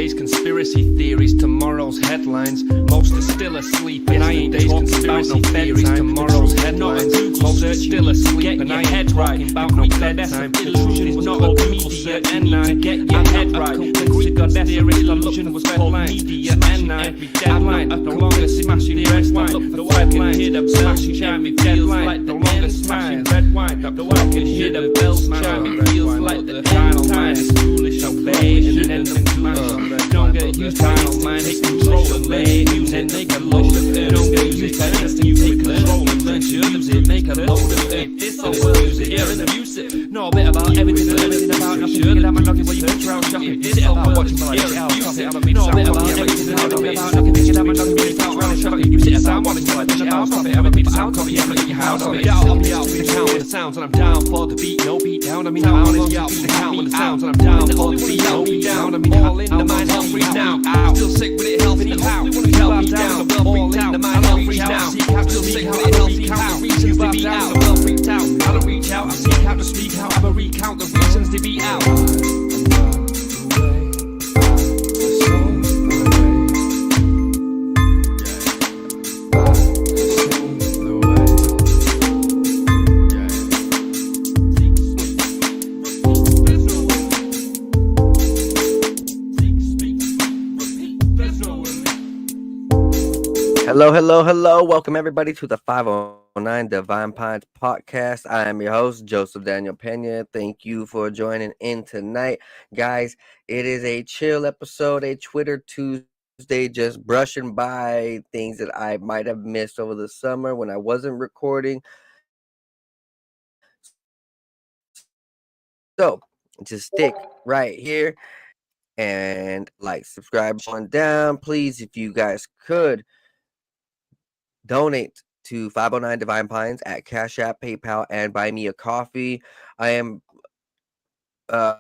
Yesterday's conspiracy theories, tomorrow's headlines. Most are still asleep, and I ain't talking about no theories, tomorrow's headlines. Most are still asleep, and I ain't talking about no bedtime. Illusion was not a media, and I get your head right. The Greek theorist, illusion was called media, and I every deadline. No longer smashing red wine. The world can hear the smashing chiming feels like no longer smashing red wine. The world can hear the bells chiming feels like the final time is foolish. Obey and then the smash. Don't get used to it, man. Take control and lay. Use it, make a load of it. Don't get used to it. You take control and learn to use it. Make a load of it. This whole world use it. Yeah, and abuse it. Know a bit about everything and everything about nothing. Sure that I'm not looking for you to try out shopping. This whole world watching for like abuse it. Know a bit about everything and everything about nothing. Thinking I'm not looking for you to try out shopping. You sit down, watching for like this house. Stop it. I'm a beat sound copy. I'm looking your house. I'll be out for the count with the sounds, and I'm down for the beat. No beat down. I mean, I'm honestly out for the count with the sounds, and I'm down for the beat. No beat down. I mean, all in the mind, help free now. Still sick with it, healthy how? Help me down, the well freaked out. The mind, help free now. Still sick with it, healthy how? Reasons to be out. The well freaked out. I don't reach out. I seek out to speak out. I recount the reasons to be out. Hello. Welcome everybody to the 509 Divine Pines podcast. I am your host, Joseph Daniel Pena. Thank you for joining in tonight. Guys, it is a chill episode, a Twitter Tuesday, just brushing by things that I might have missed over the summer when I wasn't recording. So, just stick right here and subscribe on down. Please, if you guys could, donate to 509 Divine Pines at Cash App, PayPal, and Buy Me a Coffee. I am a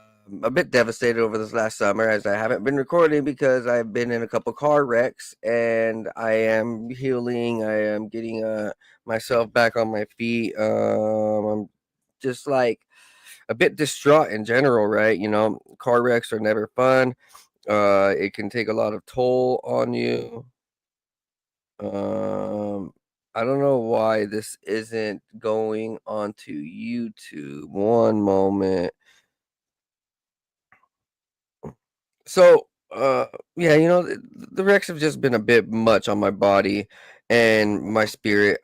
bit devastated over this last summer as I haven't been recording because I've been in a couple car wrecks, and I am healing. I am getting myself back on my feet. I'm just like a bit distraught in general, right? You know, car wrecks are never fun. It can take a lot of toll on you. I don't know why this isn't going onto YouTube. One moment. So, yeah, you know, the wrecks have just been a bit much on my body and my spirit.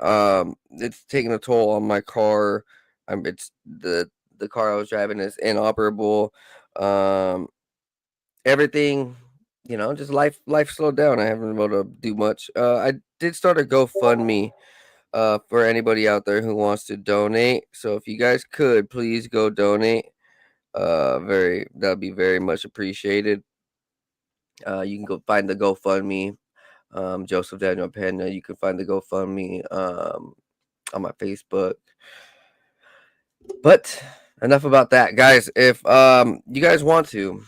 It's taking a toll on my car. It's the car I was driving is inoperable. Everything, you know, just life slowed down. I haven't been able to do much. I did start a GoFundMe for anybody out there who wants to donate. So if you guys could please go donate, that'd be very much appreciated. You can go find the GoFundMe, Joseph Daniel Pena. You can find the GoFundMe on my Facebook. But enough about that, guys. If you guys want to,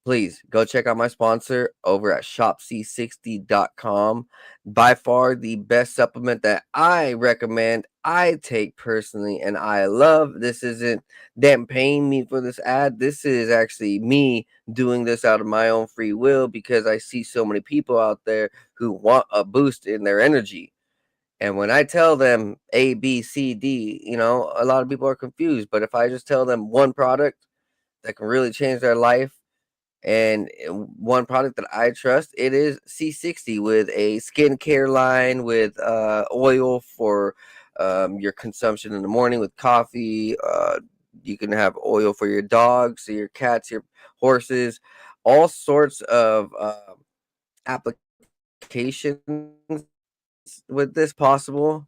please go check out my sponsor over at shopc60.com. By far the best supplement that I recommend, I take personally, and I love. This isn't them paying me for this ad. This is actually me doing this out of my own free will because I see so many people out there who want a boost in their energy. And when I tell them A, B, C, D, you know, a lot of people are confused. But if I just tell them one product that can really change their life, and one product that I trust, it is C60 with a skincare line with oil for your consumption in the morning with coffee. You can have oil for your dogs, your cats, your horses, all sorts of applications with this possible.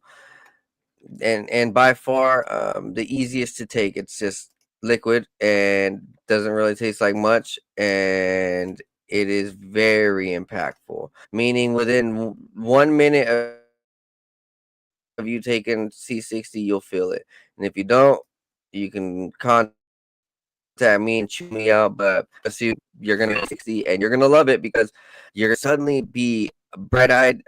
And by far the easiest to take. It's just liquid and doesn't really taste like much, and it is very impactful, meaning within 1 minute of you taking C60 you'll feel it. And if you don't, you can contact me and chew me out, but assume you're gonna 60 and you're gonna love it because you're gonna suddenly be bright-eyed,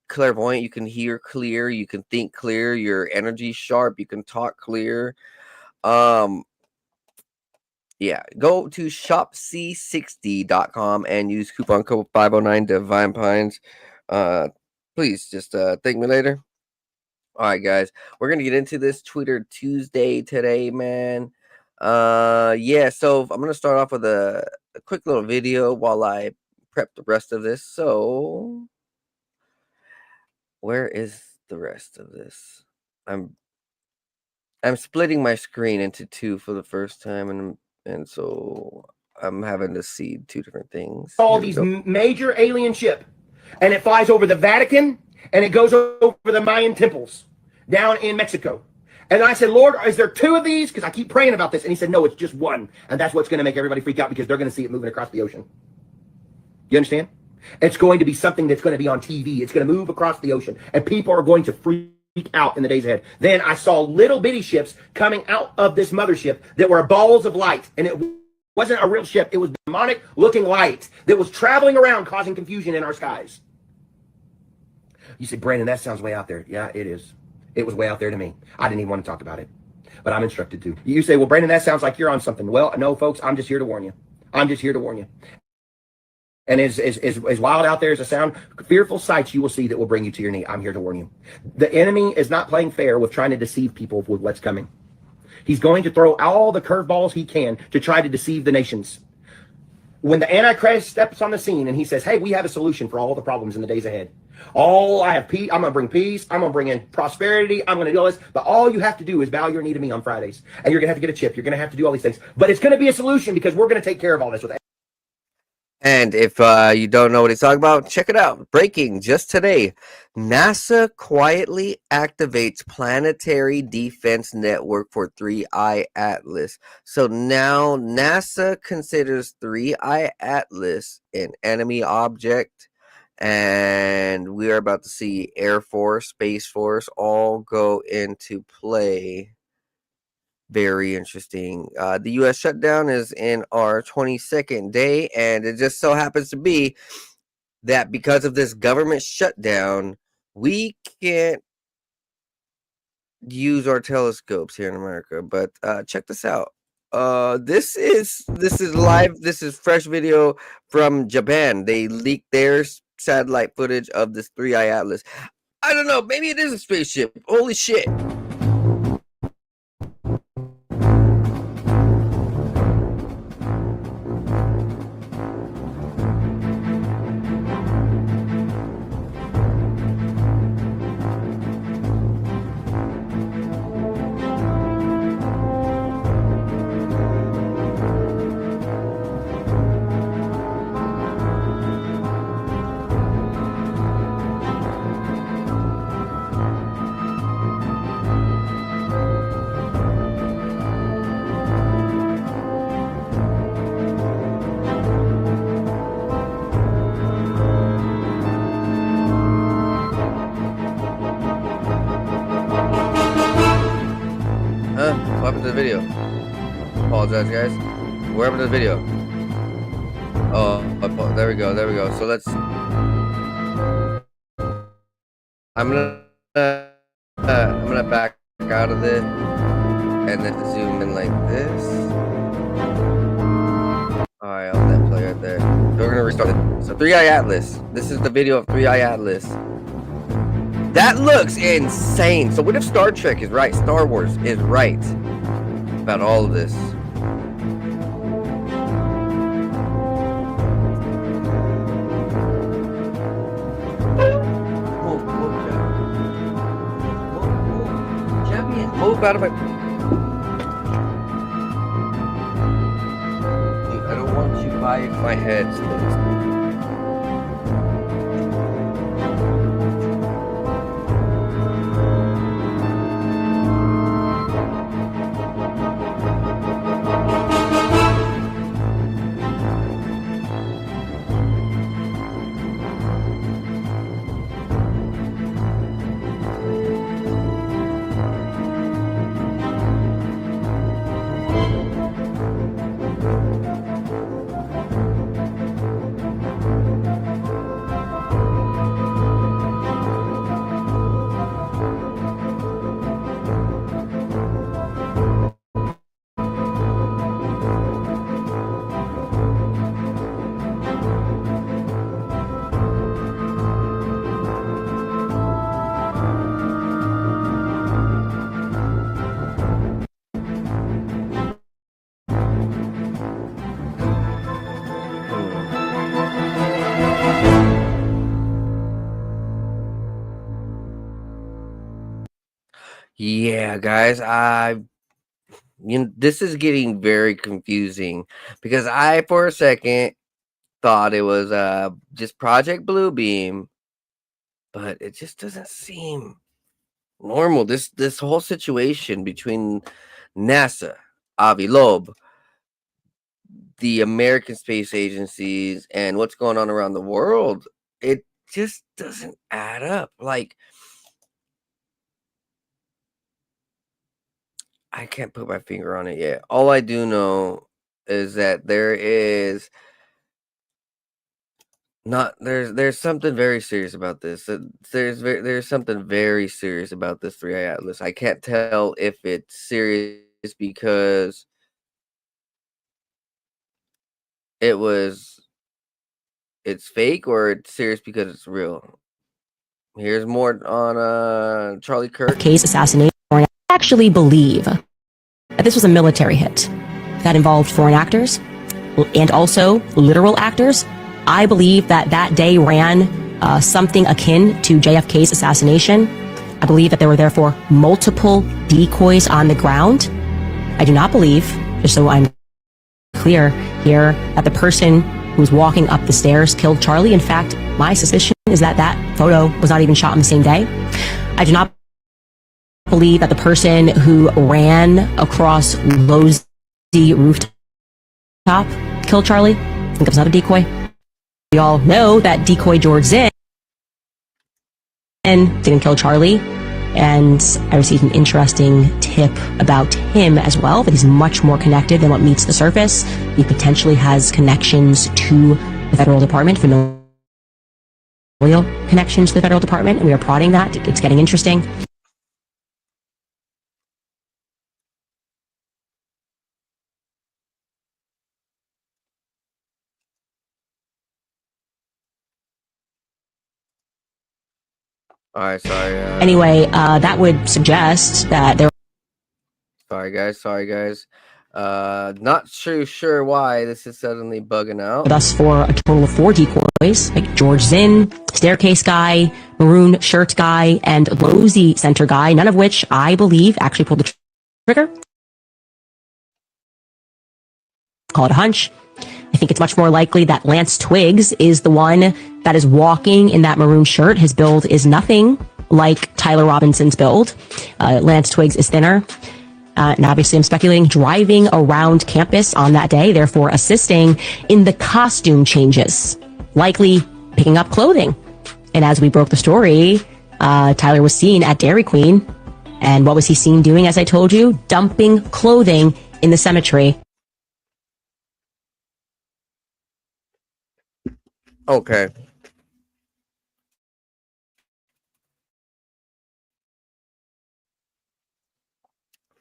clairvoyant. You can hear clear, you can think clear, your energy sharp, you can talk clear. Yeah, go to shopc60.com and use coupon code 509 Divine Pines. Please just thank me later. All right, guys, we're gonna get into this Twitter Tuesday today, man. Yeah, so I'm gonna start off with a quick little video while I prep the rest of this. So, where is the rest of this? I'm splitting my screen into two for the first time, and so I'm having to see two different things. All these major alien ship, and it flies over the Vatican, and it goes over the Mayan temples down in Mexico. And I said, Lord, is there two of these? Because I keep praying about this. And he said, no, it's just one. And that's what's going to make everybody freak out, because they're going to see it moving across the ocean. You understand? It's going to be something that's going to be on TV. It's going to move across the ocean, and people are going to freak out in the days ahead. Then I saw little bitty ships coming out of this mothership that were balls of light, and it wasn't a real ship. It was demonic looking light that was traveling around causing confusion in our skies. You say, Brandon, that sounds way out there. Yeah, it is. It was way out there to me. I didn't even want to talk about it, but I'm instructed to. You say, well, Brandon, that sounds like you're on something. Well, no, folks, I'm just here to warn you. I'm just here to warn you. And as wild out there as a sound, fearful sights you will see that will bring you to your knee. I'm here to warn you. The enemy is not playing fair with trying to deceive people with what's coming. He's going to throw all the curveballs he can to try to deceive the nations. When the Antichrist steps on the scene and he says, hey, we have a solution for all the problems in the days ahead. I have peace. I'm going to bring peace. I'm going to bring in prosperity. I'm going to do all this. But all you have to do is bow your knee to me on Fridays. And you're going to have to get a chip. You're going to have to do all these things. But it's going to be a solution, because we're going to take care of all this with it. And if you don't know what he's talking about, check it out. Breaking just today. NASA quietly activates planetary defense network for 3-Eye Atlas. So now NASA considers 3-Eye Atlas an enemy object. And we are about to see Air Force, Space Force all go into play. Very interesting. The U.S. shutdown is in our 22nd day, and it just so happens to be that because of this government shutdown, we can't use our telescopes here in America. But check this out. This is live. This is fresh video from Japan. They leaked their satellite footage of this 3-Eye Atlas. I don't know. Maybe it is a spaceship. Holy shit. What happened to the video? Apologize, guys. What happened to the video? Oh, there we go. There we go. So let's. I'm gonna back out of this and then zoom in like this. All right, I'll let that play right there. So we're gonna restart it. So 3-Eye Atlas. This is the video of 3-Eye Atlas. That looks insane. So what if Star Trek is right? Star Wars is right about all of this. Move out of my... Dude, I don't want you by my head, please. Yeah, guys, this is getting very confusing because I, for a second, thought it was just Project Bluebeam, but it just doesn't seem normal. This whole situation between NASA, Avi Loeb, the American space agencies, and what's going on around the world, it just doesn't add up. Like, I can't put my finger on it yet. All I do know is that there's something very serious about this. There's something very serious about this 3i Atlas. I can't tell if it's serious because it's fake or it's serious because it's real. Here's more on Charlie Kirk. Case assassination. I actually believe that this was a military hit that involved foreign actors and also literal actors. I believe that that day ran something akin to JFK's assassination. I believe that there were therefore multiple decoys on the ground. I do not believe, just so I'm clear here, that the person who was walking up the stairs killed Charlie. In fact, my suspicion is that that photo was not even shot on the same day. I do not believe that the person who ran across Lowe's rooftop killed Charlie. I think it was not a decoy. We all know that decoy George Zinn didn't kill Charlie. And I received an interesting tip about him as well, that he's much more connected than what meets the surface. He potentially has connections to the federal department, familial connections to the federal department, and we are prodding that. It's getting interesting. All right, sorry. Anyway, that would suggest that there. Sorry, guys. Not sure why this is suddenly bugging out. Thus, for a total of 4 decoys, like George Zinn, staircase guy, maroon shirt guy, and Losey center guy, none of which I believe actually pulled the trigger. Call it a hunch. I think it's much more likely that Lance Twiggs is the one that is walking in that maroon shirt. His build is nothing like Tyler Robinson's build. Lance Twiggs is thinner. And obviously I'm speculating driving around campus on that day, therefore assisting in the costume changes, likely picking up clothing. And as we broke the story, Tyler was seen at Dairy Queen. And what was he seen doing, as I told you? Dumping clothing in the cemetery. Okay.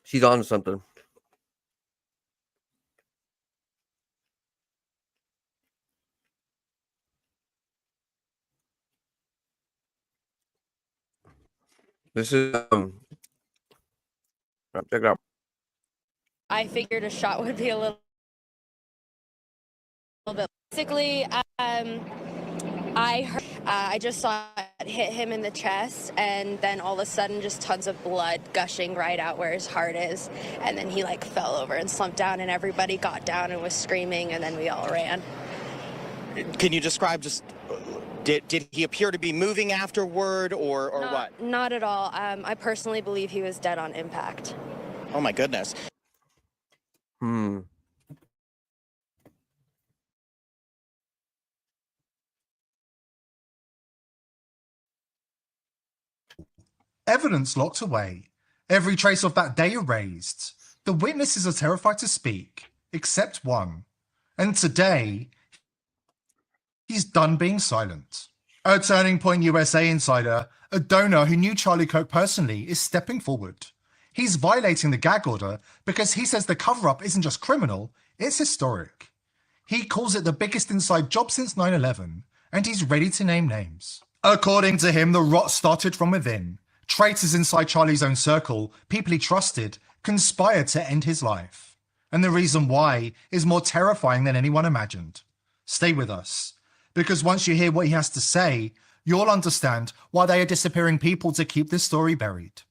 She's on to something. This is check it out. I figured a shot would be a little bit. Basically, I just saw it hit him in the chest, and then all of a sudden just tons of blood gushing right out where his heart is, and then he like fell over and slumped down, and everybody got down and was screaming, and then we all ran. Can you describe just, did he appear to be moving afterward or what? Not at all. I personally believe he was dead on impact. Oh my goodness. Evidence locked away. Every trace of that day erased. The witnesses are terrified to speak, except one. And today, he's done being silent. A Turning Point USA insider, a donor who knew Charlie Kirk personally, is stepping forward. He's violating the gag order because he says the cover-up isn't just criminal, it's historic. He calls it the biggest inside job since 9/11, and he's ready to name names. According to him, the rot started from within. Traitors inside Charlie's own circle, people he trusted, conspired to end his life. And the reason why is more terrifying than anyone imagined. Stay with us, because once you hear what he has to say, you'll understand why they are disappearing people to keep this story buried.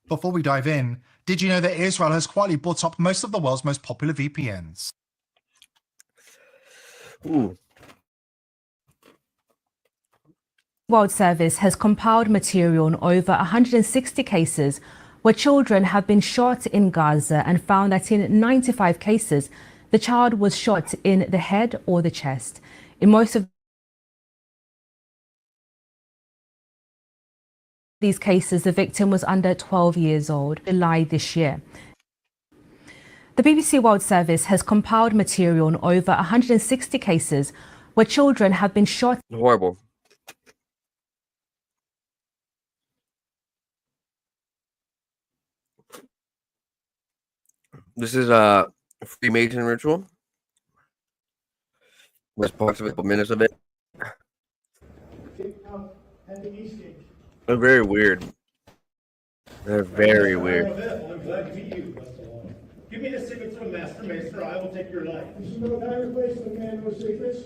Before we dive in, did you know that Israel has quietly bought up most of the world's most popular VPNs? Ooh. World Service has compiled material on over 160 cases where children have been shot in Gaza and found that in 95 cases, the child was shot in the head or the chest. In most of these cases, the victim was under 12 years old, July this year. The BBC World Service has compiled material on over 160 cases where children have been shot. Horrible. This is a Freemason ritual. There's parts of it, but minutes of it. They're very weird. They're very weird. I'm glad to meet you. Give me the secrets of a master mason, or I will take your life. This is no time or place for man, no secrets.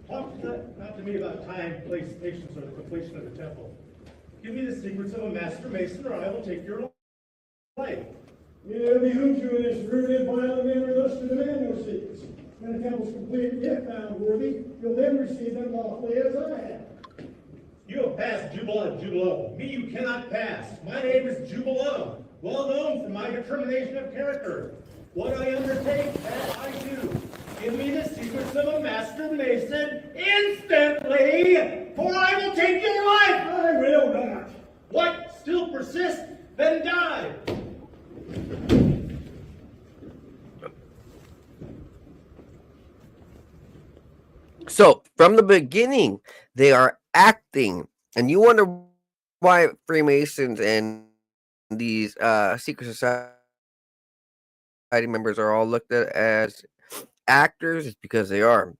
Talk not to me about time, place, patience, or the completion of the temple. Give me the secrets of a master mason, or I will take your life. It behooves you in this rude and violent manner thus to demand no secrets. When the temple's completed, if found worthy, you'll then receive them lawfully as I have. You have passed Jubileum. Me you cannot pass. My name is Jubileum, well known for my determination of character. What I undertake, that I do. Give me the secrets of a master mason instantly, for I will take your life. I will not. What? Still persist? Then die. So from the beginning, they are acting, and you wonder why Freemasons and these secret society members are all looked at as actors. It's because they are.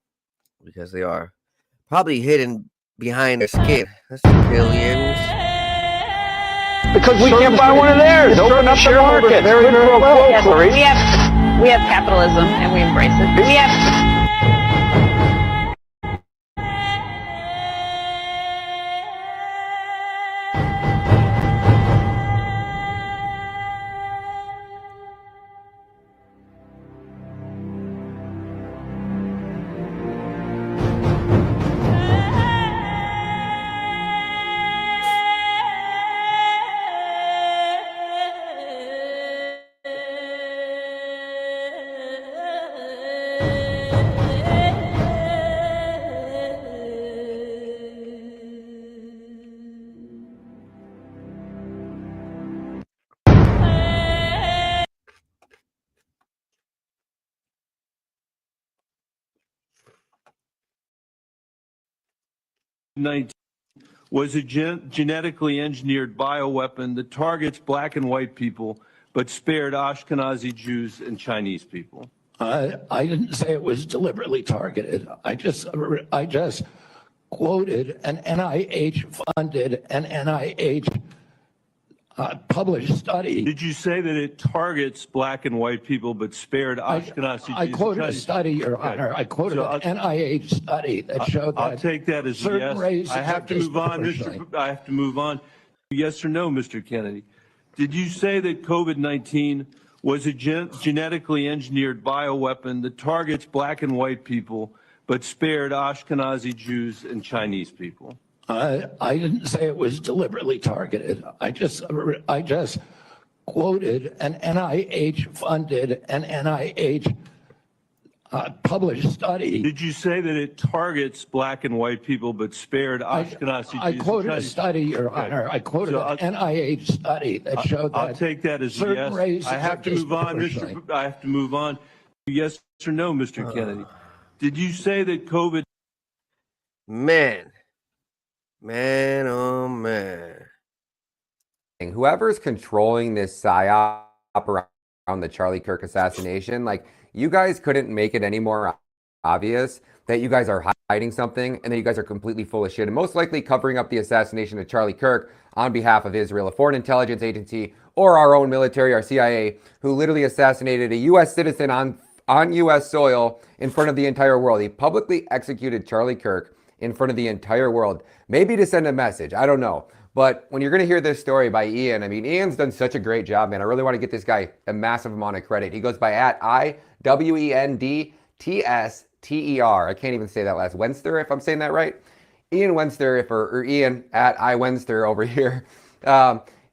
Probably hidden behind their skin. That's billions. Because we can't buy one of theirs. Open up the market. We have capitalism and we embrace it. We have. Was a genetically engineered bioweapon that targets black and white people, but spared Ashkenazi Jews and Chinese people. I didn't say it was deliberately targeted. I just quoted an NIH-funded and NIH published study. Did you say that it targets black and white people, but spared Ashkenazi Jews? I quoted a study, Your Honor. I quoted an NIH study that showed that. I'll take that as a yes. I have to move on, I have to move on. Yes or no, Mr. Kennedy? Did you say that COVID-19 was a genetically engineered bioweapon that targets black and white people, but spared Ashkenazi Jews and Chinese people? I didn't say it was deliberately targeted. I just quoted an NIH-funded and NIH published study. Did you say that it targets black and white people, but spared Ashkenazi Jews? I quoted a study, Your Honor. I quoted an NIH study that showed that. I'll take that as a yes. I have to move on, I have to move on. Yes or no, Mr. Kennedy? Did you say that COVID? Man, oh man. Whoever's controlling this psyop around the Charlie Kirk assassination, like, you guys couldn't make it any more obvious that you guys are hiding something and that you guys are completely full of shit and most likely covering up the assassination of Charlie Kirk on behalf of Israel, a foreign intelligence agency, or our own military, our CIA, who literally assassinated a U.S. citizen on U.S. soil in front of the entire world. He publicly executed Charlie Kirk in front of the entire world, maybe to send a message, I don't know. But when you're going to hear this story by Ian, I mean, Ian's done such a great job, man. I really want to get this guy a massive amount of credit. He goes by @IWENDTSTER. I can't even say that last. Wenster, if I'm saying that right. Ian Wenster, or Ian @IWenster over here.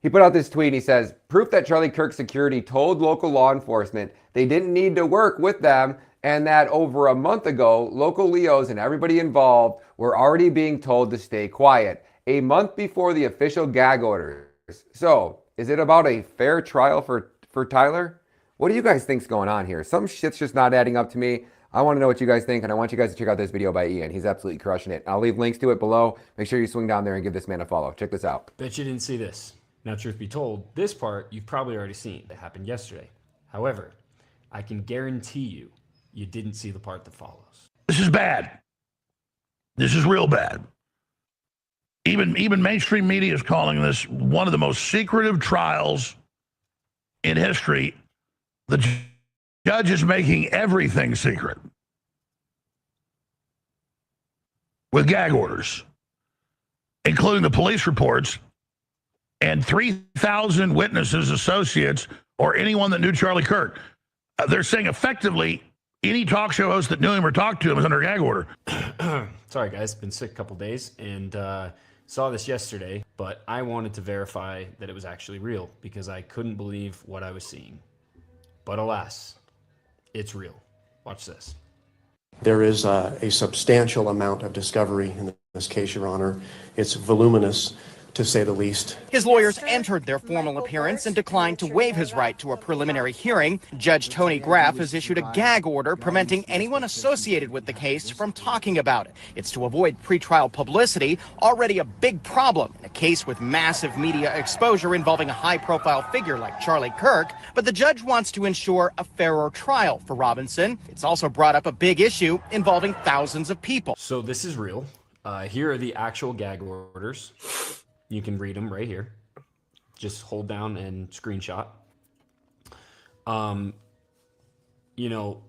He put out this tweet. He says, proof that Charlie Kirk security told local law enforcement they didn't need to work with them, and that over a month ago, local Leos and everybody involved were already being told to stay quiet, a month before the official gag orders. So, is it about a fair trial for Tyler? What do you guys think's going on here? Some shit's just not adding up to me. I want to know what you guys think, and I want you guys to check out this video by Ian. He's absolutely crushing it. I'll leave links to it below. Make sure you swing down there and give this man a follow. Check this out. Bet you didn't see this. Now, truth be told, this part you've probably already seen. It happened yesterday. However, I can guarantee you didn't see the part that follows. This is bad. This is real bad. Even mainstream media is calling this one of the most secretive trials in history. The judge is making everything secret with gag orders, including the police reports and 3,000 witnesses, associates, or anyone that knew Charlie Kirk. They're saying effectively any talk show host that knew him or talked to him is under gag order. Sorry, guys. Been sick a couple days and saw this yesterday, but I wanted to verify that it was actually real because I couldn't believe what I was seeing. But alas, it's real. Watch this. There is a substantial amount of discovery in this case, Your Honor. It's voluminous, to say the least. His lawyers entered their formal appearance and declined to waive his right to a preliminary hearing. Judge Tony Graff has issued a gag order preventing anyone associated with the case from talking about it. It's to avoid pretrial publicity, already a big problem in a case with massive media exposure involving a high-profile figure like Charlie Kirk. But the judge wants to ensure a fairer trial for Robinson. It's also brought up a big issue involving thousands of people. So this is real. Here are the actual gag orders. You can read them right here. Just hold down and screenshot. You know,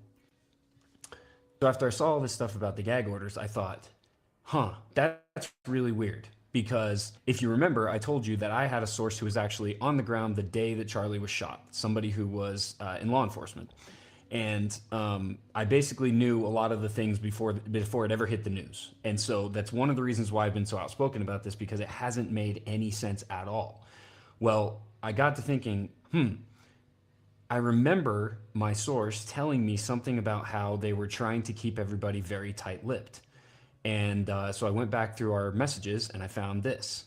so after I saw all this stuff about the gag orders, I thought, that's really weird. Because if you remember, I told you that I had a source who was actually on the ground the day that Charlie was shot, somebody who was in law enforcement. And I basically knew a lot of the things before it ever hit the news. And so that's one of the reasons why I've been so outspoken about this, because it hasn't made any sense at all. Well, I got to thinking, I remember my source telling me something about how they were trying to keep everybody very tight-lipped. And so I went back through our messages and I found this.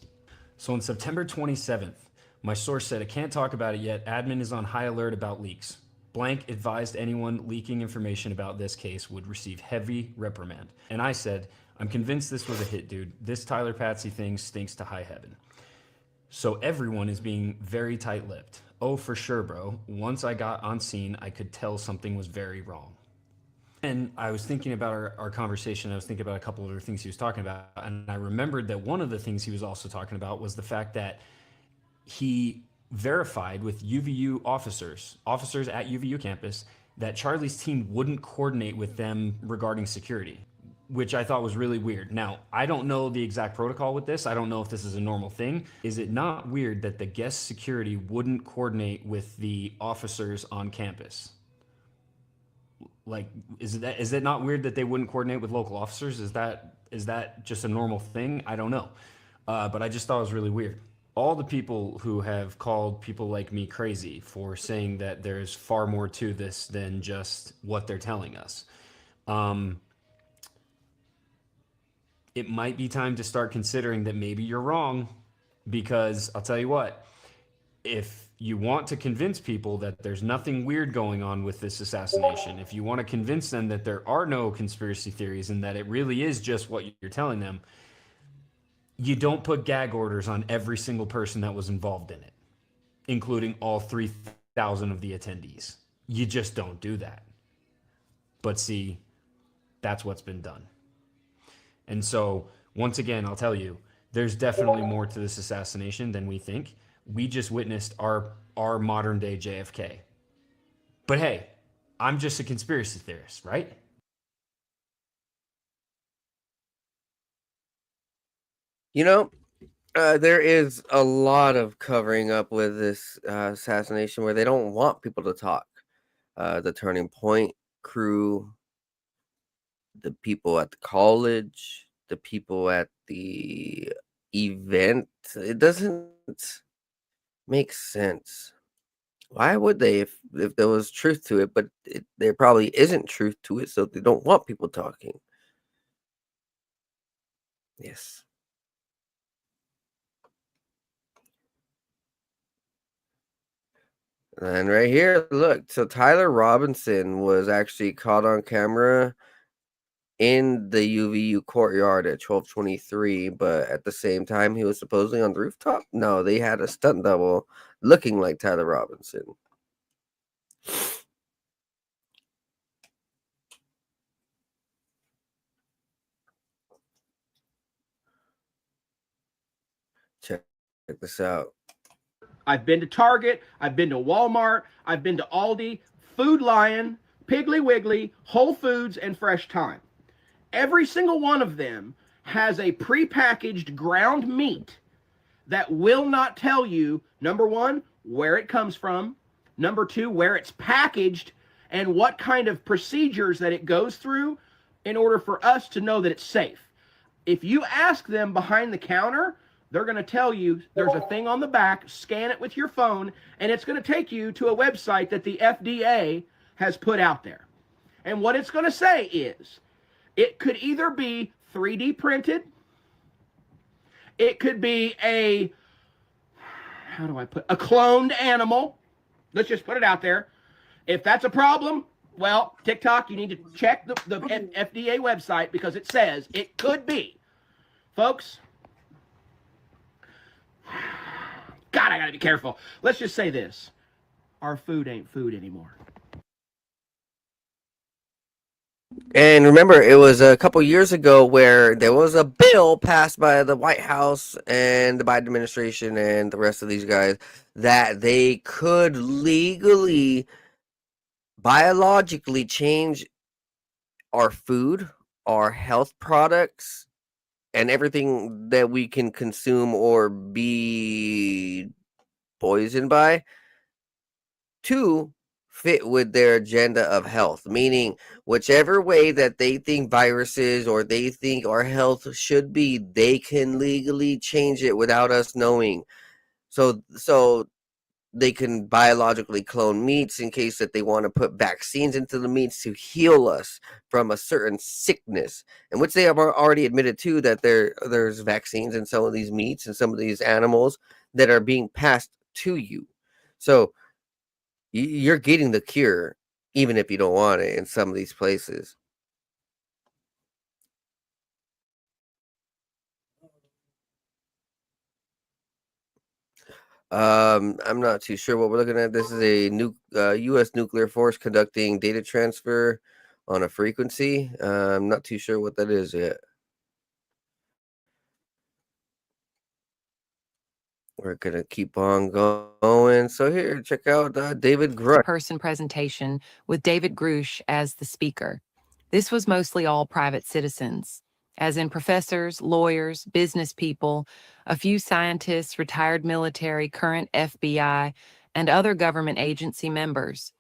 So on September 27th, my source said, I can't talk about it yet. Admin is on high alert about leaks. Blank advised anyone leaking information about this case would receive heavy reprimand. And I said, I'm convinced this was a hit, dude. This Tyler Patsy thing stinks to high heaven. So everyone is being very tight-lipped. Oh, for sure, bro. Once I got on scene, I could tell something was very wrong. And I was thinking about our conversation. I was thinking about a couple of other things he was talking about. And I remembered that one of the things he was also talking about was the fact that he verified with UVU officers at UVU campus, that Charlie's team wouldn't coordinate with them regarding security, which I thought was really weird. Now, I don't know the exact protocol with this. I don't know if this is a normal thing. Is it not weird that the guest security wouldn't coordinate with the officers on campus? Like, is it not weird that they wouldn't coordinate with local officers? Is that just a normal thing? I don't know. But I just thought it was really weird. All the people who have called people like me crazy for saying that there's far more to this than just what they're telling us. It might be time to start considering that maybe you're wrong, because I'll tell you what, if you want to convince people that there's nothing weird going on with this assassination, if you want to convince them that there are no conspiracy theories and that it really is just what you're telling them, you don't put gag orders on every single person that was involved in it, including all 3,000 of the attendees. You just don't do that. But see, that's what's been done. And so, once again, I'll tell you, there's definitely more to this assassination than we think. We just witnessed our modern day JFK. But hey, I'm just a conspiracy theorist, right? You know, There is a lot of covering up with this assassination where they don't want people to talk. The Turning Point crew, the people at the college, the people at the event. It doesn't make sense. Why would they if there was truth to it? But there probably isn't truth to it, so they don't want people talking. Yes. And right here, look. So Tyler Robinson was actually caught on camera in the UVU courtyard at 12:23, but at the same time, he was supposedly on the rooftop. No, they had a stunt double looking like Tyler Robinson. Check this out. I've been to Target, I've been to Walmart, I've been to Aldi, Food Lion, Piggly Wiggly, Whole Foods, and Fresh Thyme. Every single one of them has a prepackaged ground meat that will not tell you, number one, where it comes from, number two, where it's packaged, and what kind of procedures that it goes through in order for us to know that it's safe. If you ask them behind the counter, they're going to tell you there's a thing on the back, scan it with your phone, and it's going to take you to a website that the FDA has put out there. And what it's going to say is, it could either be 3D printed, it could be a cloned animal. Let's just put it out there. If that's a problem, well, TikTok, you need to check the FDA website because it says it could be. Folks, God, I gotta be careful. Let's just say this. Our food ain't food anymore. And remember, it was a couple years ago where there was a bill passed by the White House and the Biden administration and the rest of these guys that they could legally, biologically change our food, our health products, and everything that we can consume or be poisoned by to fit with their agenda of health, meaning whichever way that they think viruses or they think our health should be, they can legally change it without us knowing. So they can biologically clone meats in case that they want to put vaccines into the meats to heal us from a certain sickness, in which they have already admitted to that there's vaccines in some of these meats and some of these animals that are being passed to you. So you're getting the cure, even if you don't want it in some of these places. I'm not too sure what we're looking at. This is a U.S. nuclear force conducting data transfer on a frequency. I'm not too sure what that is yet. We're gonna keep on going. So here, check out David Grush. Person presentation with David Grush as the speaker. This was mostly all private citizens, as in professors, lawyers, business people, a few scientists, retired military, current FBI, and other government agency members.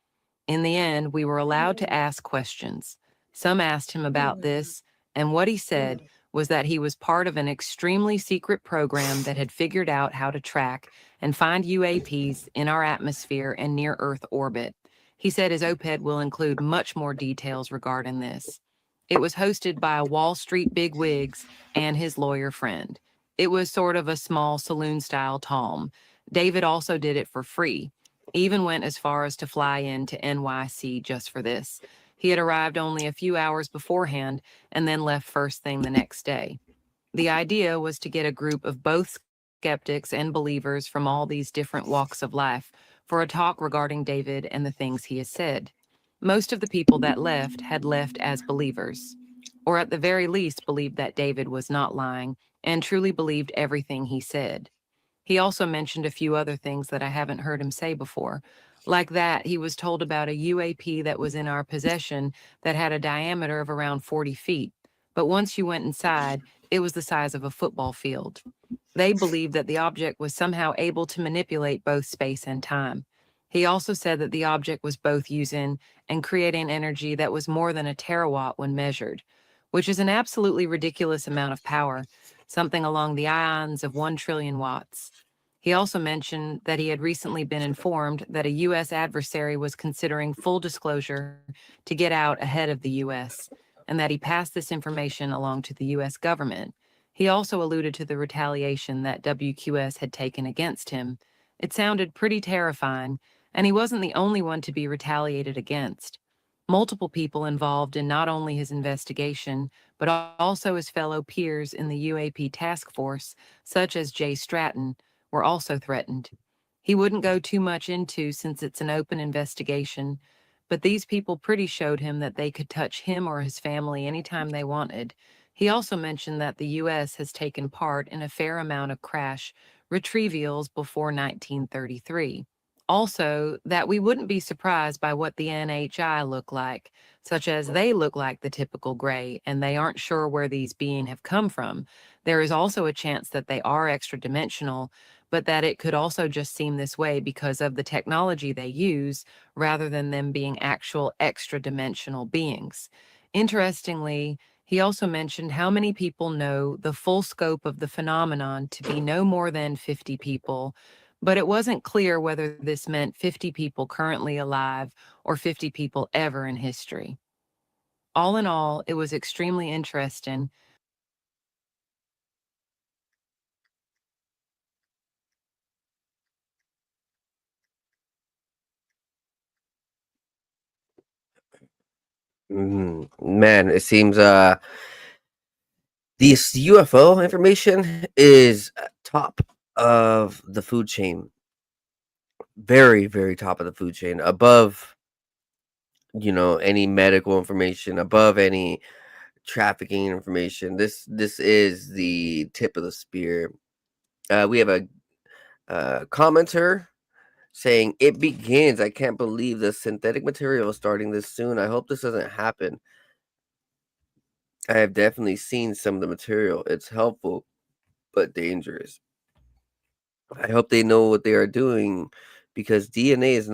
In the end, we were allowed to ask questions. Some asked him about this, and what he said was that he was part of an extremely secret program that had figured out how to track and find UAPs in our atmosphere and near Earth orbit. He said his op-ed will include much more details regarding this. It was hosted by Wall Street bigwigs and his lawyer friend. It was sort of a small saloon-style Tom. David also did it for free, even went as far as to fly in to NYC just for this. He had arrived only a few hours beforehand and then left first thing the next day. The idea was to get a group of both skeptics and believers from all these different walks of life for a talk regarding David and the things he has said. Most of the people that left had left as believers, or at the very least believed that David was not lying and truly believed everything he said. He also mentioned a few other things that I haven't heard him say before. Like that, he was told about a UAP that was in our possession that had a diameter of around 40 feet. But once you went inside, it was the size of a football field. They believed that the object was somehow able to manipulate both space and time. He also said that the object was both using and creating energy that was more than a terawatt when measured, which is an absolutely ridiculous amount of power, something along the ions of 1 trillion watts. He also mentioned that he had recently been informed that a U.S. adversary was considering full disclosure to get out ahead of the U.S., and that he passed this information along to the U.S. government. He also alluded to the retaliation that WQS had taken against him. It sounded pretty terrifying, and he wasn't the only one to be retaliated against. Multiple people involved in not only his investigation, but also his fellow peers in the UAP task force, such as Jay Stratton, were also threatened. He wouldn't go too much into since it's an open investigation, but these people pretty showed him that they could touch him or his family anytime they wanted. He also mentioned that the U.S. has taken part in a fair amount of crash retrievals before 1933. Also, that we wouldn't be surprised by what the NHI look like, such as they look like the typical gray, and they aren't sure where these beings have come from. There is also a chance that they are extra-dimensional, but that it could also just seem this way because of the technology they use, rather than them being actual extra-dimensional beings. Interestingly, he also mentioned how many people know the full scope of the phenomenon to be no more than 50 people, but it wasn't clear whether this meant 50 people currently alive or 50 people ever in history. All in all, it was extremely interesting. Man, it seems this UFO information is top of the food chain. Very, very top of the food chain, above any medical information, above any trafficking information. This is the tip of the spear. We have a commenter saying it begins. I can't believe the synthetic material is starting this soon. I hope this doesn't happen. I have definitely seen some of the material. It's helpful but dangerous. I hope they know what they are doing, because DNA is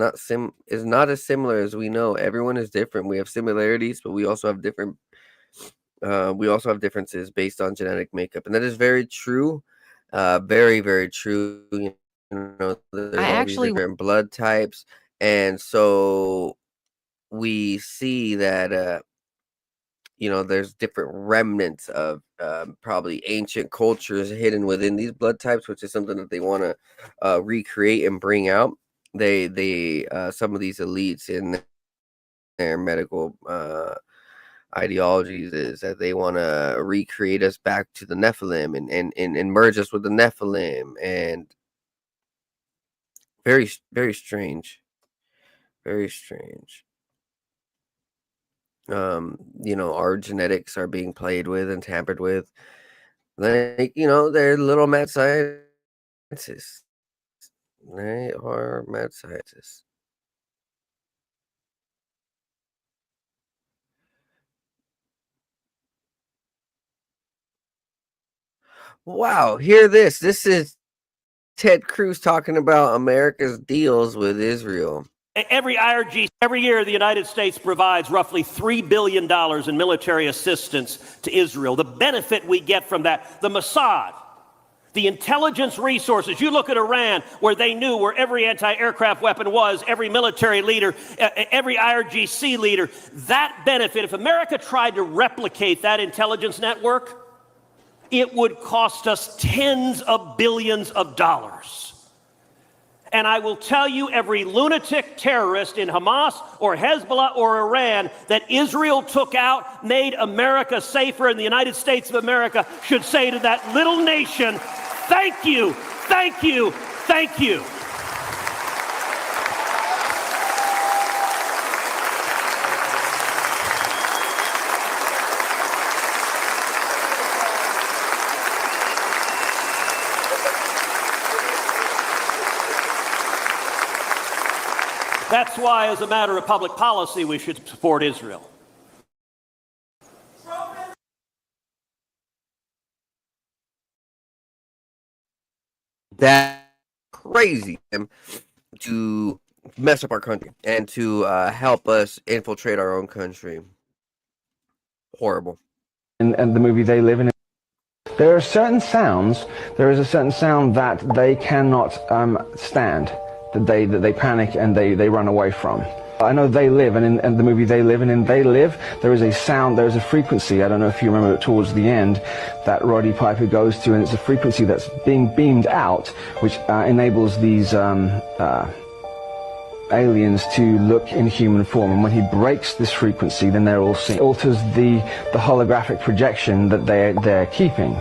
not as similar as we know. Everyone is different. We have similarities, but we also have differences based on genetic makeup, and that is very true. Very, very true. There's all these different blood types, and so we see that there's different remnants of probably ancient cultures hidden within these blood types, which is something that they want to recreate and bring out. They some of these elites in their medical ideologies is that they want to recreate us back to the Nephilim and merge us with the Nephilim, and very, very strange. Very strange. Our genetics are being played with and tampered with. Like, they're little mad scientists. They are mad scientists. Wow, hear this. This is Ted Cruz talking about America's deals with Israel. Every year, the United States provides roughly $3 billion in military assistance to Israel. The benefit we get from that, the Mossad, the intelligence resources. You look at Iran, where they knew where every anti-aircraft weapon was, every military leader, every IRGC leader. That benefit, if America tried to replicate that intelligence network, it would cost us tens of billions of dollars. And I will tell you, every lunatic terrorist in Hamas or Hezbollah or Iran that Israel took out, made America safer, and the United States of America should say to that little nation, thank you, thank you, thank you. That's why, as a matter of public policy, we should support Israel. That crazy to mess up our country and to help us infiltrate our own country. Horrible. And the movie They Live in. There are certain sounds. There is a certain sound that they cannot stand. That they panic and they run away from. I know They Live, and in the movie They Live, and in They Live, there is a sound, there is a frequency, I don't know if you remember it towards the end, that Roddy Piper goes to, and it's a frequency that's being beamed out, which enables these aliens to look in human form. And when he breaks this frequency, then they're all seen. It alters the holographic projection that they're keeping.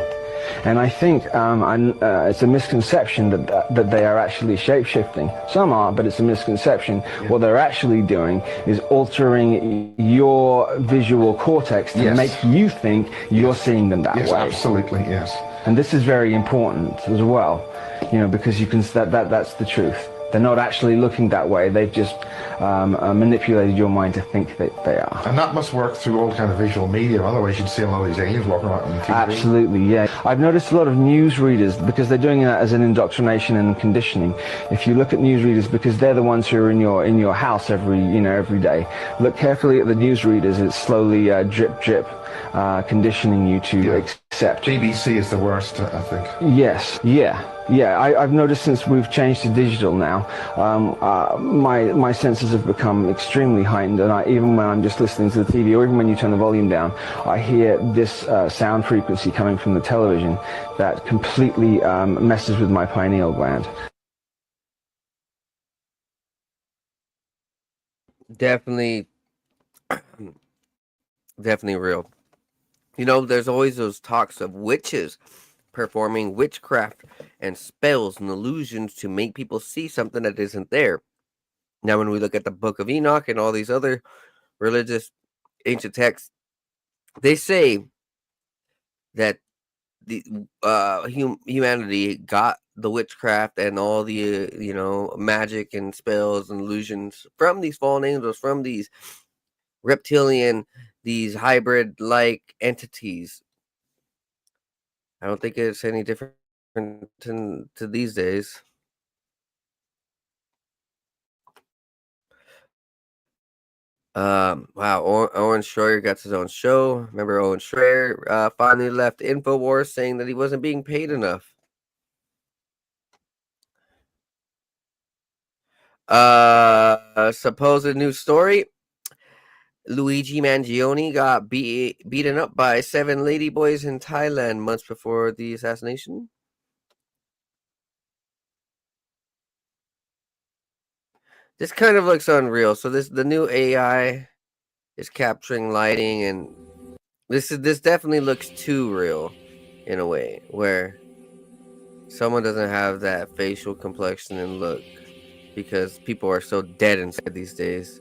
And I think it's a misconception that they are actually shape-shifting. Some are, but it's a misconception. Yeah. What they're actually doing is altering your visual cortex to make you think you're seeing them that way. Absolutely, yes. And this is very important as well, you know, because you can that's the truth. They're not actually looking that way. They've just manipulated your mind to think that they are. And that must work through all kind of visual media. Otherwise, you'd see a lot of these aliens walking around on TV. Absolutely, yeah. I've noticed a lot of newsreaders, because they're doing that as an indoctrination and conditioning. If you look at newsreaders, because they're the ones who are in your house every day. Look carefully at the newsreaders. It's slowly drip drip. Conditioning you to accept. BBC is the worst, I think. Yes, I've noticed since we've changed to digital now, my senses have become extremely heightened, and even when I'm just listening to the TV, or even when you turn the volume down, I hear this sound frequency coming from the television that completely messes with my pineal gland. Definitely real. You know, there's always those talks of witches performing witchcraft and spells and illusions to make people see something that isn't there. Now, when we look at the Book of Enoch and all these other religious ancient texts, they say that the humanity got the witchcraft and all the magic and spells and illusions from these fallen angels, from these reptilian, these hybrid-like entities. I don't think it's any different to these days. Wow, Owen Schroyer got his own show. Remember Owen Schroyer finally left InfoWars saying that he wasn't being paid enough. Supposed news story. Luigi Mangione got beaten up by 7 ladyboys in Thailand months before the assassination. This kind of looks unreal. So the new AI is capturing lighting, and this definitely looks too real in a way, where someone doesn't have that facial complexion and look, because people are so dead inside these days.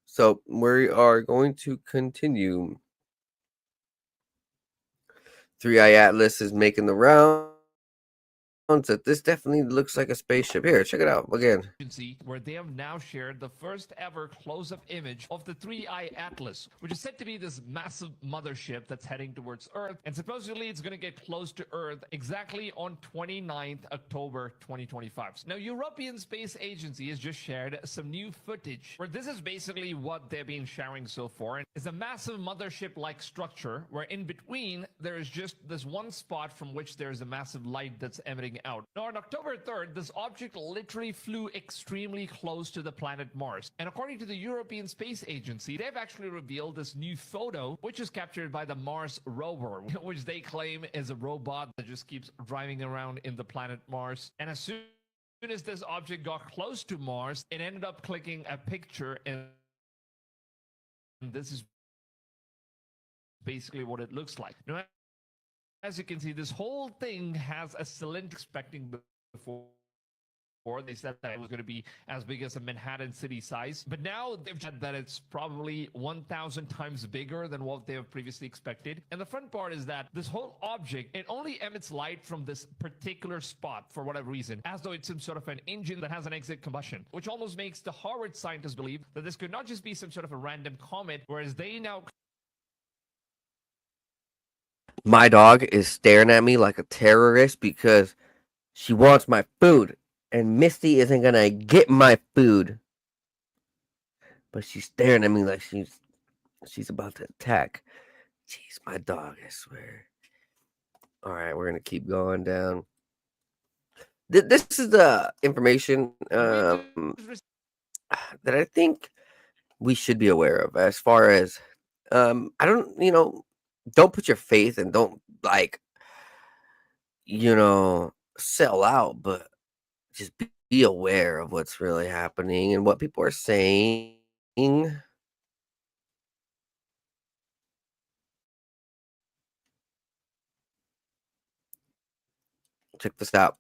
So we are going to continue. 3i Atlas is making the rounds. That this definitely looks like a spaceship. Here, check it out again. Where they have now shared the first ever close-up image of the 3i Atlas, which is said to be this massive mothership that's heading towards Earth, and supposedly it's going to get close to Earth exactly on 29th October 2025. Now, European Space Agency has just shared some new footage where this is basically what they've been sharing so far. It's a massive mothership-like structure where in between there is just this one spot from which there is a massive light that's emitting out. Now, on October 3rd, this object literally flew extremely close to the planet Mars. And according to the European Space Agency, they've actually revealed this new photo, which is captured by the Mars rover, which they claim is a robot that just keeps driving around in the planet Mars. And as soon as this object got close to Mars, it ended up clicking a picture, and this is basically what it looks like. Now, as you can see, this whole thing has a cylinder expecting before. They said that it was going to be as big as a Manhattan city size, but now they've said that it's probably 1,000 times bigger than what they have previously expected. And the fun part is that this whole object, it only emits light from this particular spot for whatever reason, as though it's some sort of an engine that has an exit combustion, which almost makes the Harvard scientists believe that this could not just be some sort of a random comet, whereas they now My dog is staring at me like a terrorist because she wants my food, and Misty isn't gonna get my food. But she's staring at me like she's about to attack. Jeez, my dog, I swear. All right, we're gonna keep going down. This is the information that I think we should be aware of as far as I don't, don't put your faith and don't like, sell out, but just be aware of what's really happening and what people are saying. Check this out.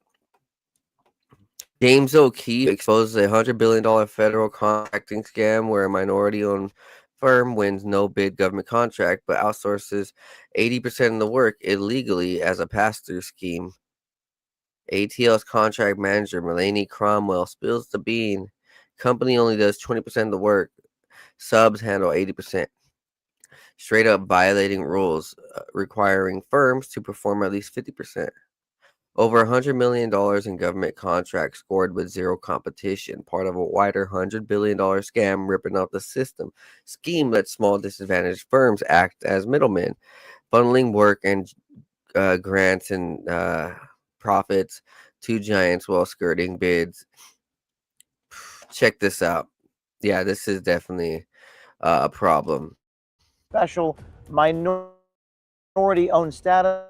James O'Keefe exposes a $100 billion federal contracting scam where a minority-owned firm wins no bid government contract but outsources 80% of the work illegally as a pass-through scheme. ATL's contract manager, Marroni Cromwell, spills the bean. Company only does 20% of the work. Subs handle 80%. Straight up violating rules, requiring firms to perform at least 50%. Over $100 million in government contracts scored with zero competition, part of a wider $100 billion scam ripping off the system. Scheme lets small disadvantaged firms act as middlemen, funneling work and grants and profits to giants while skirting bids. Check this out. Yeah, this is definitely a problem. Special minority-owned status.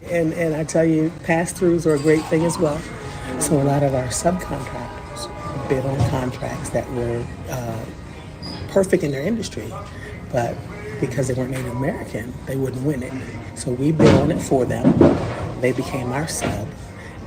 And I tell you, pass-throughs are a great thing as well. So a lot of our subcontractors bid on contracts that were perfect in their industry, but because they weren't Native American, they wouldn't win it. So we bid on it for them. They became our sub,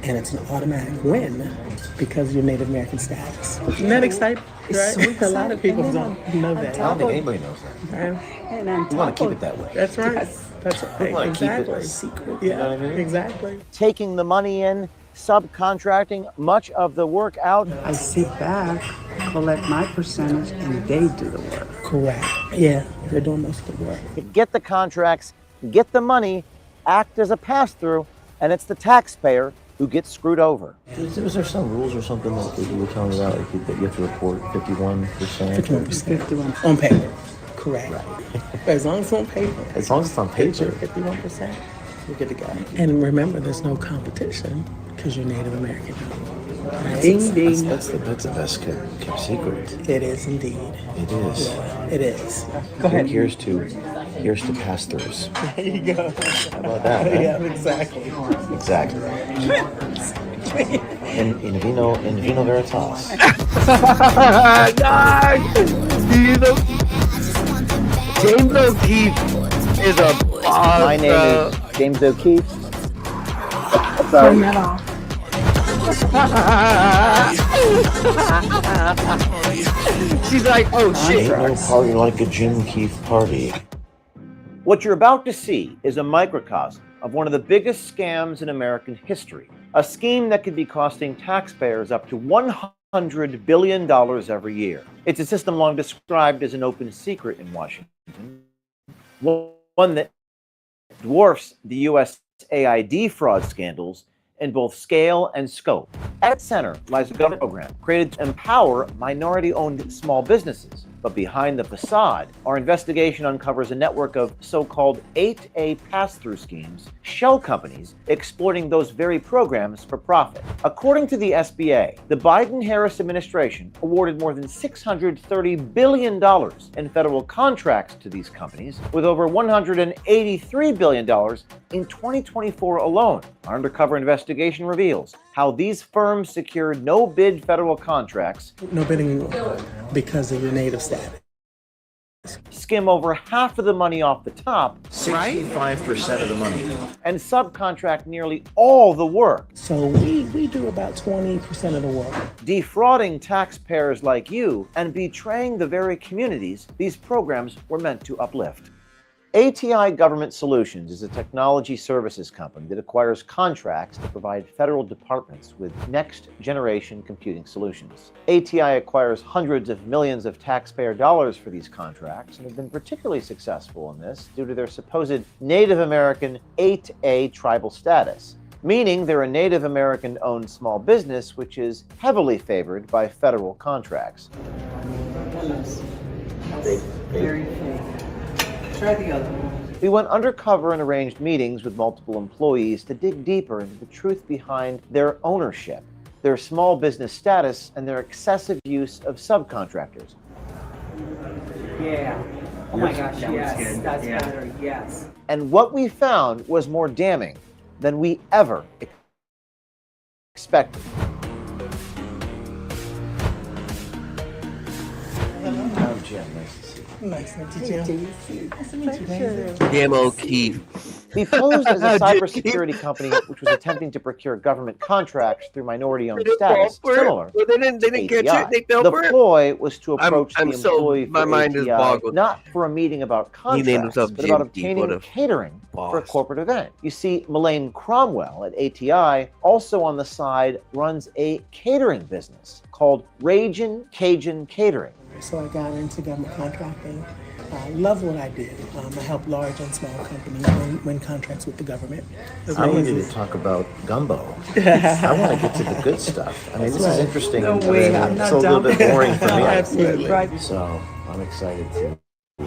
and it's an automatic win because of your Native American status. Isn't that exciting? Right? So a lot of people don't know that. I don't think anybody knows that. And we want to keep it that way. That's right. That's right. We want to Exactly. keep it a secret. Yeah, You know what I mean? exactly. Taking the money in, subcontracting much of the work out. I sit back, collect my percentage, and they do the work. Correct. Yeah, they're doing most of the work. Get the contracts, get the money, act as a pass-through, and it's the taxpayer who gets screwed over. Is there some rules or something that you were telling me about, like that you have to report 51%? 51% on paper. Correct. As long as it's on paper. As long as it's on paper. 51%, you're good to go. And remember, there's no competition because you're Native American. Right? Ding, ding. That's the best kept secret. It is indeed. It is. Yeah, it is. Go ahead. Here's to pass-throughs. There you go. How about that? Right? Yeah, exactly. Exactly. In vino veritas. James O'Keefe is a boss. My name is James O'Keefe. Turn that off. She's like, oh shit. Ain't no party like a Jim Keefe party. What you're about to see is a microcosm of one of the biggest scams in American history. A scheme that could be costing taxpayers up to $100 billion every year. It's a system long described as an open secret in Washington. One that dwarfs the USAID fraud scandals in both scale and scope. At its center lies a government program created to empower minority-owned small businesses. But behind the facade, our investigation uncovers a network of so-called 8A pass-through schemes, shell companies exploiting those very programs for profit. According to the SBA, the Biden-Harris administration awarded more than $630 billion in federal contracts to these companies, with over $183 billion in 2024 alone. Our undercover investigation reveals how these firms secured no-bid federal contracts. No bidding because of your native status. Skim over half of the money off the top, 65% of the money, and subcontract nearly all the work. So we do about 20% of the work. Defrauding taxpayers like you and betraying the very communities these programs were meant to uplift. ATI Government Solutions is a technology services company that acquires contracts to provide federal departments with next-generation computing solutions. ATI acquires hundreds of millions of taxpayer dollars for these contracts and have been particularly successful in this due to their supposed Native American 8A tribal status, meaning they're a Native American-owned small business which is heavily favored by federal contracts. Very fake. Try the other one. We went undercover and arranged meetings with multiple employees to dig deeper into the truth behind their ownership, their small business status, and their excessive use of subcontractors. Yeah. Oh my gosh, yes. That's better, yes. And what we found was more damning than we ever expected. I'm Jim. Nice to see you. Nice to meet you. Jim O'Keefe. We posed as a cybersecurity company which was attempting to procure government contracts through minority-owned status, similar Well, they didn't get you. They fell The for it. ploy was to approach I'm the employee my for mind is ATI, boggled. not for a meeting about He named contracts, himself but Jim about Keefe. What obtaining a catering for a boss. corporate event. You see, Melaine Cromwell at ATI also on the side runs a catering business called Ragin' Cajun Catering. So I got into government contracting. I love what I did. I help large and small companies win contracts with the government. I wanted to talk about gumbo. I want to get to the good stuff. I mean, this is interesting. No way, I'm It's not a little dumb. bit boring for me. Absolutely. Right. So I'm excited to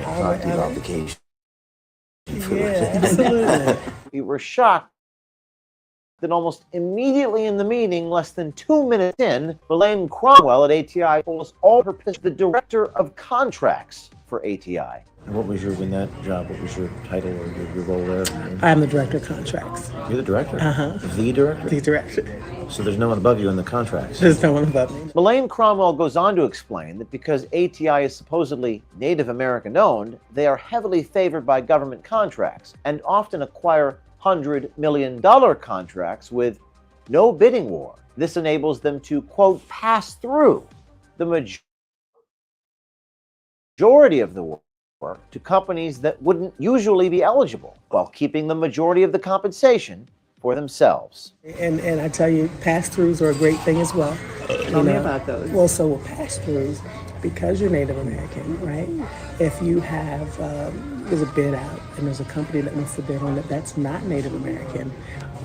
talk to you about vacation. Yeah, absolutely. We were shocked that almost immediately in the meeting, less than 2 minutes in, Melaine Cromwell at ATI told us all her position, the director of contracts for ATI. And what was in that job? What was your title or your role there? I'm the director of contracts. You're the director? Uh-huh. The director? The director. So there's no one above you in the contracts? There's no one above me. Melaine Cromwell goes on to explain that because ATI is supposedly Native American owned, they are heavily favored by government contracts and often acquire $100 million contracts with no bidding war. This enables them to, quote, pass through the majority of the work to companies that wouldn't usually be eligible, while keeping the majority of the compensation for themselves. And I tell you, pass-throughs are a great thing as well. Tell me about those. Well, so with pass-throughs, because you're Native American, right? If you have, there's a bid out and there's a company that wants to bid on it that's not Native American,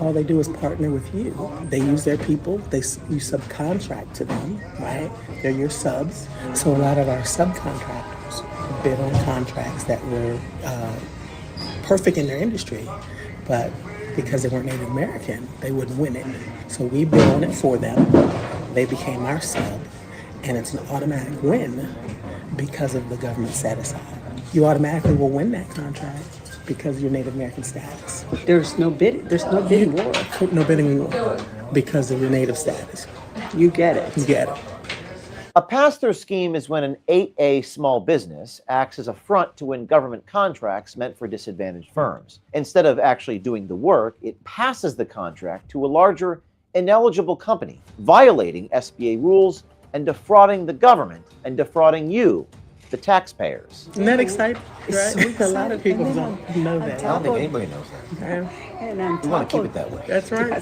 all they do is partner with you. They use their people, you subcontract to them, right? They're your subs. So a lot of our subcontractors bid on contracts that were perfect in their industry, but because they weren't Native American, they wouldn't win it. So we bid on it for them. They became our sub. And it's an automatic win because of the government set aside. You automatically will win that contract because of your Native American status. There's no bidding war. No bidding war because of your Native status. You get it. You get it. A pass-through scheme is when an 8A small business acts as a front to win government contracts meant for disadvantaged firms. Instead of actually doing the work, it passes the contract to a larger, ineligible company, violating SBA rules and defrauding the government and defrauding you, the taxpayers. Isn't that exciting? Right? So a lot of people don't know that. I don't think anybody knows that. And We want to keep it that way. That's right.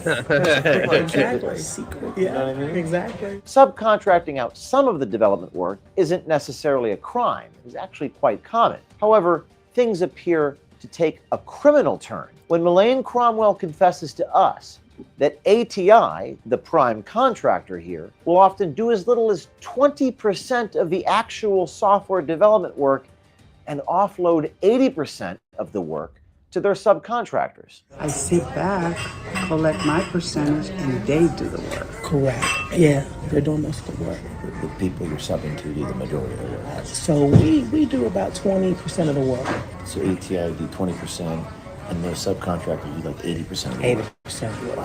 Exactly. Secret. Yeah, You know what I mean? exactly. Subcontracting out some of the development work isn't necessarily a crime. It's actually quite common. However, things appear to take a criminal turn when Melaine Cromwell confesses to us that ATI, the prime contractor here, will often do as little as 20% of the actual software development work and offload 80% of the work to their subcontractors. I sit back, collect my percentage, and they do the work. Correct. Yeah, they're doing most of the work. The people you're subbing to do the majority of the work. So we do about 20% of the work. So ATI do 20%, and their subcontractors do like 80% of the work. 80% of the work.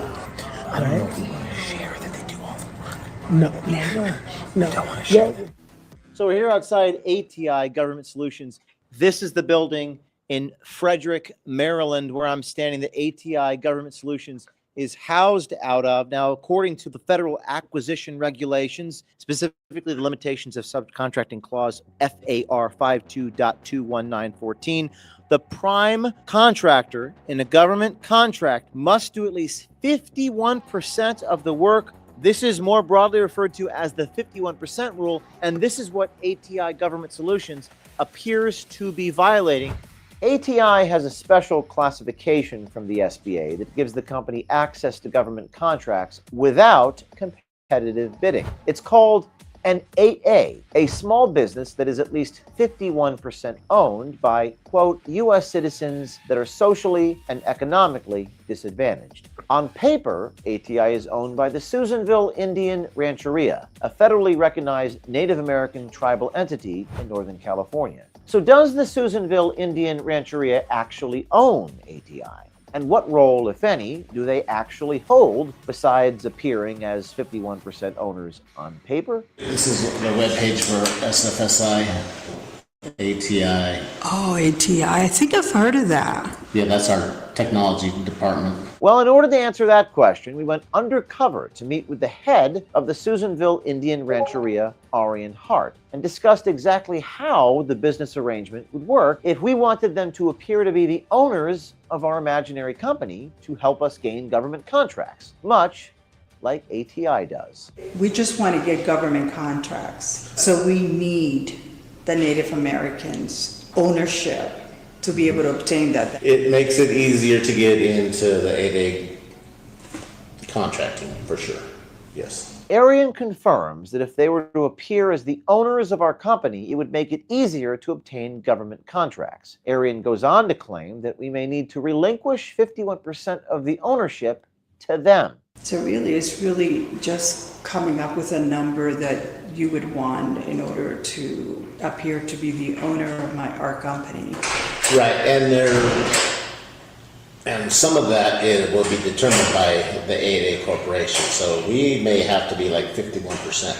I don't know if we want to share that they do all the work. No, Never. no. Don't want to share that. So we're here outside ATI Government Solutions. This is the building in Frederick, Maryland, where I'm standing. The ATI Government Solutions is housed out of. Now, according to the federal acquisition regulations, specifically the limitations of subcontracting clause FAR 52.21914, the prime contractor in a government contract must do at least 51% of the work. This is more broadly referred to as the 51% rule, and this is what ATI Government Solutions appears to be violating. ATI has a special classification from the SBA that gives the company access to government contracts without competitive bidding. It's called an 8A, a small business that is at least 51% owned by, quote, U.S. citizens that are socially and economically disadvantaged. On paper, ATI is owned by the Susanville Indian Rancheria, a federally recognized Native American tribal entity in Northern California. So does the Susanville Indian Rancheria actually own ATI? And what role, if any, do they actually hold besides appearing as 51% owners on paper? This is the webpage for SFSI, ATI. Oh, ATI. I think I've heard of that. Yeah, that's our technology department. Well, in order to answer that question, we went undercover to meet with the head of the Susanville Indian Rancheria, Arian Hart, and discussed exactly how the business arrangement would work if we wanted them to appear to be the owners of our imaginary company to help us gain government contracts, much like ATI does. We just want to get government contracts. So we need the Native Americans' ownership to be able to obtain that. It makes it easier to get into the 8A contracting, for sure. Yes. Arian confirms that if they were to appear as the owners of our company, it would make it easier to obtain government contracts. Arian goes on to claim that we may need to relinquish 51% of the ownership to them. So really, it's really just coming up with a number that you would want in order to appear to be the owner of our company. Right, and some of that will be determined by the 8A corporation. So we may have to be like 51%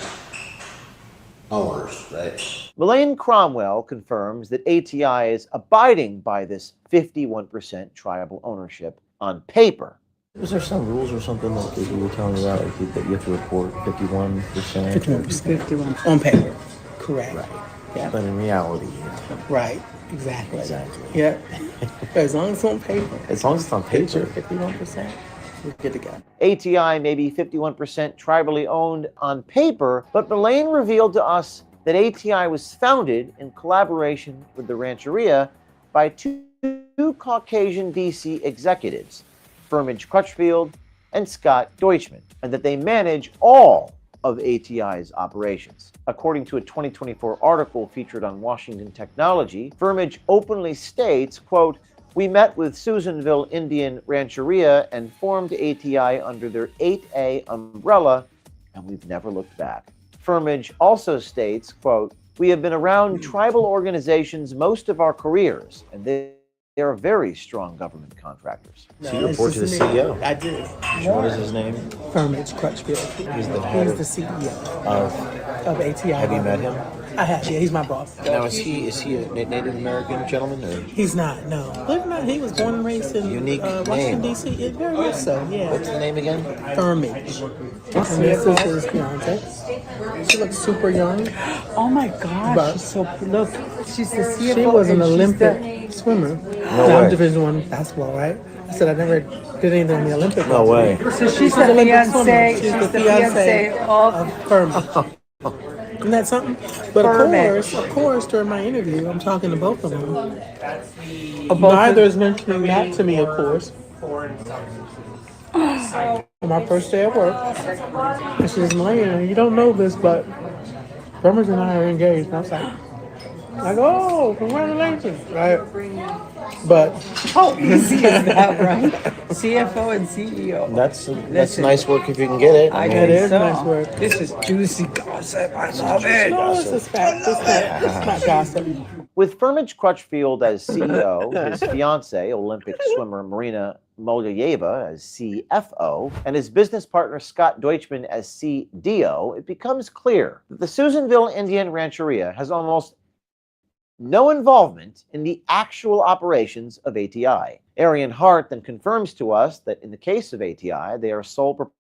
owners, right? Melaine Cromwell confirms that ATI is abiding by this 51% tribal ownership on paper. Is there some rules or something like you were telling me about, like that you have to report 51%? 51 on paper, correct. Right. Yeah. But in reality, Right. Exactly. Exactly. Yep. As long as it's on paper. As long as it's on paper. 51%. We're good to go. ATI may be 51% tribally owned on paper, but Melaine revealed to us that ATI was founded in collaboration with the Rancheria by two Caucasian DC executives, Firmage Crutchfield and Scott Deutschman, and that they manage all of ATI's operations. According to a 2024 article featured on Washington Technology, Firmage openly states, quote, "We met with Susanville Indian Rancheria and formed ATI under their 8A umbrella, and we've never looked back." Firmage also states, quote, "We have been around tribal organizations most of our careers, and they are very strong government contractors." So you report to the CEO? I did. What is his name? Firmage Crutchfield. He's the head He's the CEO of ATI. Have you met him? I have. Yeah, he's my boss. Now, is he a Native American gentleman? Or? He's not. No. Believe it or not, he was born and raised in Unique Washington name. D.C. Yeah, very much so. Yeah. What's the name again? Firmage. And this is his fiance. She looks super young. Oh my gosh, But- she's so look. She's the CFO. She was an and she's Olympic swimmer. No way. Division I basketball, right? I said I never did anything in the Olympics. No way. So she's the an Olympic fiance. swimmer. She's She's the fiance of Firmage. Isn't that something? But Firmage. of course, during my interview, I'm talking to both of them. both Neither of- is mentioning that to me, of course. On my first day at work, and she says, "Melaine, you don't know this, but Firmage and I are engaged." And I was like, "Oh, congratulations!" Right? But How easy is that, right? CFO and CEO. That's Listen, nice work if you can get it. I it think is so. nice work. This is juicy gossip. I love it. No, this is fact. It's not gossip. With Firmage Crutchfield as CEO, his fiancée, Olympic swimmer Marina Molyeva, as CFO, and his business partner Scott Deutschman as CDO, it becomes clear that the Susanville Indian Rancheria has almost no involvement in the actual operations of ATI. Arian Hart then confirms to us that in the case of ATI, they are sole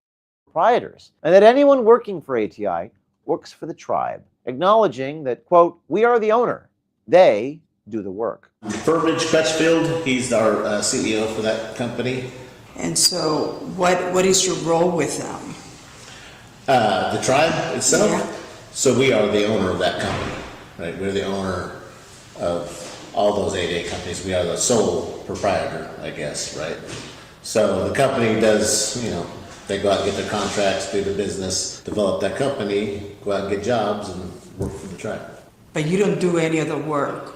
proprietors, and that anyone working for ATI works for the tribe, acknowledging that, quote, we are the owner. They do the work. Burbage Crutchfield, he's our CEO for that company. And so what is your role with them? The tribe itself? Yeah. So we are the owner of that company, right? We're the owner of all those 8A companies. We are the sole proprietor, I guess, right? So the company does, you know, they go out and get their contracts, do the business, develop that company, go out and get jobs and work for the tribe. But you don't do any of the work.